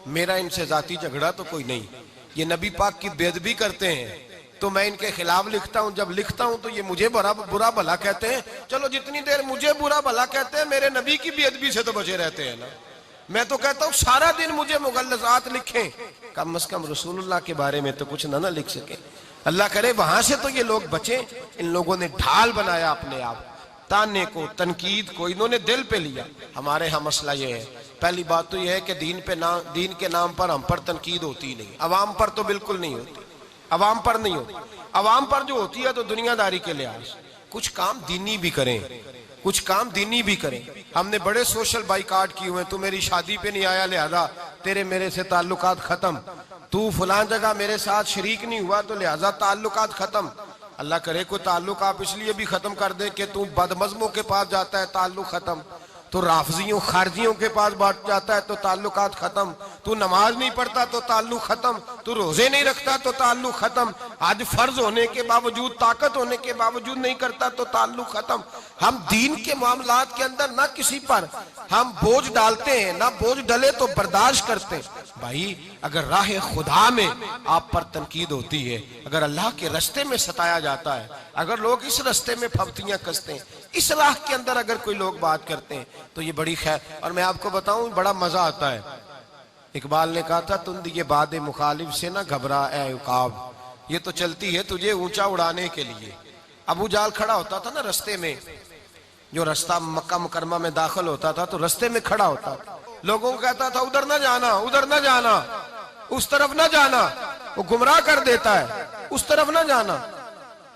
میرا ان سے ذاتی جھگڑا تو کوئی نہیں, یہ نبی پاک کی بے ادبی کرتے ہیں تو میں ان کے خلاف لکھتا ہوں, جب لکھتا ہوں تو یہ مجھے برا بھلا کہتے ہیں. چلو جتنی دیر مجھے برا بھلا کہتے ہیں میرے نبی کی بے ادبی سے تو بچے رہتے ہیں نا. میں تو کہتا ہوں سارا دن مجھے مغلظات لکھیں, کم از کم رسول اللہ کے بارے میں تو کچھ نہ لکھ سکیں. اللہ کرے وہاں سے تو یہ لوگ بچیں. ان لوگوں نے ڈھال بنایا اپنے آپ, تانے کو, تنقید کو انہوں نے دل پہ لیا. ہمارے ہاں مسئلہ یہ ہے, پہلی بات تو یہ ہے کہ دین کے نام پر ہم پر تنقید ہوتی نہیں, عوام پر تو بالکل نہیں ہوتی, عوام پر نہیں ہوتی. عوام پر جو ہوتی ہے تو دنیا داری کے لحاظ. کچھ کام دینی بھی کریں, کچھ کام دینی بھی کریں. ہم نے بڑے سوشل بائیکاٹ کیے ہوئے, تو میری شادی پہ نہیں آیا لہذا تیرے میرے سے تعلقات ختم, تو فلاں جگہ میرے ساتھ شریک نہیں ہوا تو لہذا تعلقات ختم. اللہ کرے کوئی تعلق آپ اس لیے بھی ختم کر دے کہ تو بدمذہبوں کے پاس جاتا ہے تعلق ختم, تو رافضیوں خارجیوں کے پاس بات جاتا ہے تو تعلقات ختم, تو نماز نہیں پڑھتا تو تعلق ختم, تو روزے نہیں رکھتا تو تعلق ختم, آج فرض ہونے کے باوجود, طاقت ہونے کے باوجود نہیں کرتا تو تعلق ختم. ہم دین کے معاملات کے اندر نہ کسی پر ہم بوجھ ڈالتے ہیں, نہ بوجھ ڈلے تو برداشت کرتے ہیں. بھائی اگر راہ خدا میں آپ پر تنقید ہوتی ہے, اگر اللہ کے رستے میں ستایا جاتا ہے, اگر لوگ اس رستے میں پھپتیاں کستے ہیں, اس راہ کے اندر اگر کوئی لوگ بات کرتے ہیں تو یہ بڑی خیر. اور میں آپ کو بتاؤں بڑا مزہ آتا ہے. اقبال نے کہا تھا تند یہ باد مخالف سے نہ گھبرا اے عقاب, یہ تو چلتی ہے تجھے اونچا اڑانے کے لیے. ابو جال کھڑا ہوتا تھا نا رستے میں, جو رستہ مکہ مکرمہ میں داخل ہوتا تھا تو رستے میں کھڑا ہوتا تھا, لوگوں کو کہتا تھا ادھر نہ جانا, ادھر نہ جانا, اس طرف نہ جانا, وہ گمراہ کر دیتا ہے, اس طرف نہ جانا.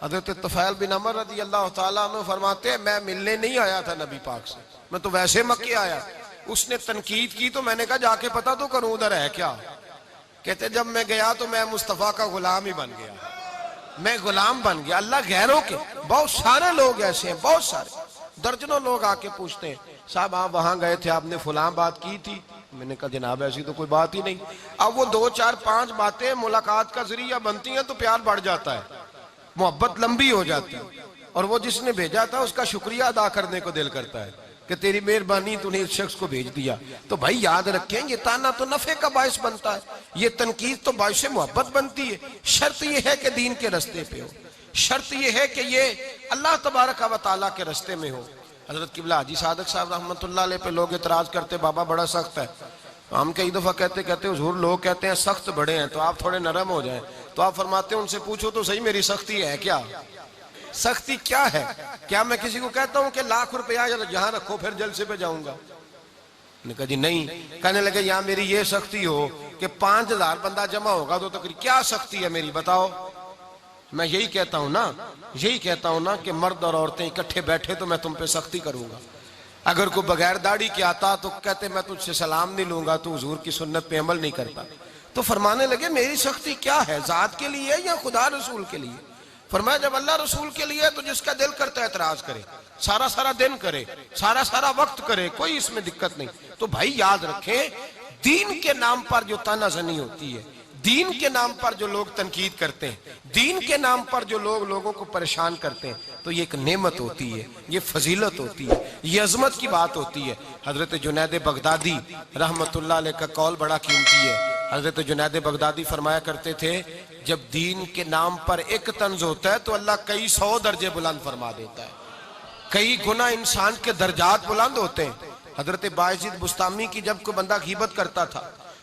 حضرت طفیل بن عمر رضی اللہ تعالیٰ عنہ فرماتے ہیں میں ملنے نہیں آیا تھا نبی پاک سے, میں تو ویسے مکے آیا. اس نے تنقید کی تو میں نے کہا جا کے پتا تو کروں ادھر ہے کیا. کہتے جب میں گیا تو میں مصطفیٰ کا غلام ہی بن گیا. میں غلام بن گیا اللہ غیروں کے. بہت سارے لوگ ایسے ہیں, بہت سارے, درجنوں لوگ آ کے پوچھتے ہیں صاحب آپ وہاں گئے تھے, آپ نے فلاں بات کی تھی. میں نے کہا جناب ایسی تو کوئی بات ہی نہیں. اب وہ 2 4 5 باتیں ملاقات کا ذریعہ بنتی ہیں تو پیار بڑھ جاتا ہے, محبت لمبی ہو جاتی ہے, اور وہ جس نے بھیجا تھا اس کا شکریہ ادا کرنے کو دل کرتا ہے کہ تیری مہربانی تو نے اس شخص کو بھیج دیا. تو بھائی یاد رکھیں یہ تانا تو نفع کا باعث بنتا ہے, یہ تنقید تو باعث محبت بنتی ہے. شرط یہ ہے کہ دین کے رستے پہ ہو, شرط یہ ہے کہ یہ اللہ تبارک و تعالیٰ کے رستے میں ہو. حضرت قبلہ حاجی صادق صاحب رحمۃ اللہ علیہ پہ لوگ اعتراض کرتے بابا بڑا سخت ہے. ہم کئی دفعہ کہتے حضور لوگ کہتے ہیں سخت بڑے ہیں تو آپ تھوڑے نرم ہو جائیں. تو آپ فرماتے ہیں ان سے پوچھو تو صحیح میری سختی ہے کیا, سختی کیا ہے. کیا میں کسی کو کہتا ہوں کہ ₹1,00,000 یہاں رکھو پھر جلسے پہ جاؤں گا؟ نے کہا جی نہیں. کہنے لگے یہاں میری یہ سختی ہو کہ 5,000 بندہ جمع ہوگا تو تقریبا کیا سختی ہے میری بتاؤ. میں یہی کہتا ہوں نا کہ مرد اور عورتیں اکٹھے بیٹھے تو میں تم پہ سختی کروں گا. اگر کوئی بغیر داڑھی کے آتا تو کہتے میں تجھ سے سلام نہیں لوں گا, تو حضور کی سنت پہ عمل نہیں کرتا. تو فرمانے لگے میری سختی کیا ہے, ذات کے لیے یا خدا رسول کے لیے؟ فرمایا جب اللہ رسول کے لیے تو جس کا دل کرتا ہے اعتراض کرے, سارا دن کرے, سارا وقت کرے, کوئی اس میں دقت نہیں. تو بھائی یاد رکھیں دین کے نام پر جو تانا زنی ہوتی ہے, دین کے نام پر جو لوگ تنقید کرتے ہیں, دین کے نام پر جو لوگ لوگوں کو پریشان کرتے ہیں, تو یہ ایک نعمت ہوتی ہے, یہ فضیلت ہوتی ہے, یہ عظمت کی بات ہوتی ہے. حضرت جنید بغدادی رحمت اللہ علیہ کا قول بڑا قیمتی ہے. حضرت جنید بغدادی فرمایا کرتے تھے جب دین کے نام پر ایک طنز ہوتا ہے تو اللہ کئی 100 درجے بلند فرما دیتا ہے, کئی گنا انسان کے درجات بلند ہوتے ہیں. حضرت بایزید بستامی کی جب کوئی بندہ غیبت کرتا تھا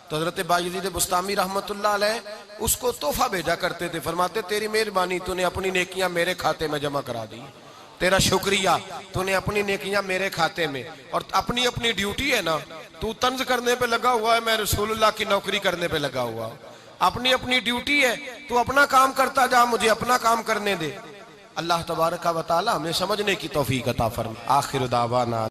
تو حضرت بایزید بستامی رحمت اللہ علیہ اس کو تحفہ بھیجا کرتے تھے. فرماتے تیری مہربانی تو نے اپنی نیکیاں میرے کھاتے میں جمع کرا دی, تیرا شکریہ تو نے اپنی نیکیاں میرے کھاتے میں, اور اپنی ڈیوٹی ہے نا, تو طنز کرنے پہ لگا ہوا ہے, میں رسول اللہ کی نوکری کرنے پہ لگا ہوا ہوں. اپنی ڈیوٹی ہے, تو اپنا کام کرتا جا, مجھے اپنا کام کرنے دے. اللہ تبارک و تعالی ہمیں سمجھنے کی توفیق عطا فرمائے. آخر دعوانا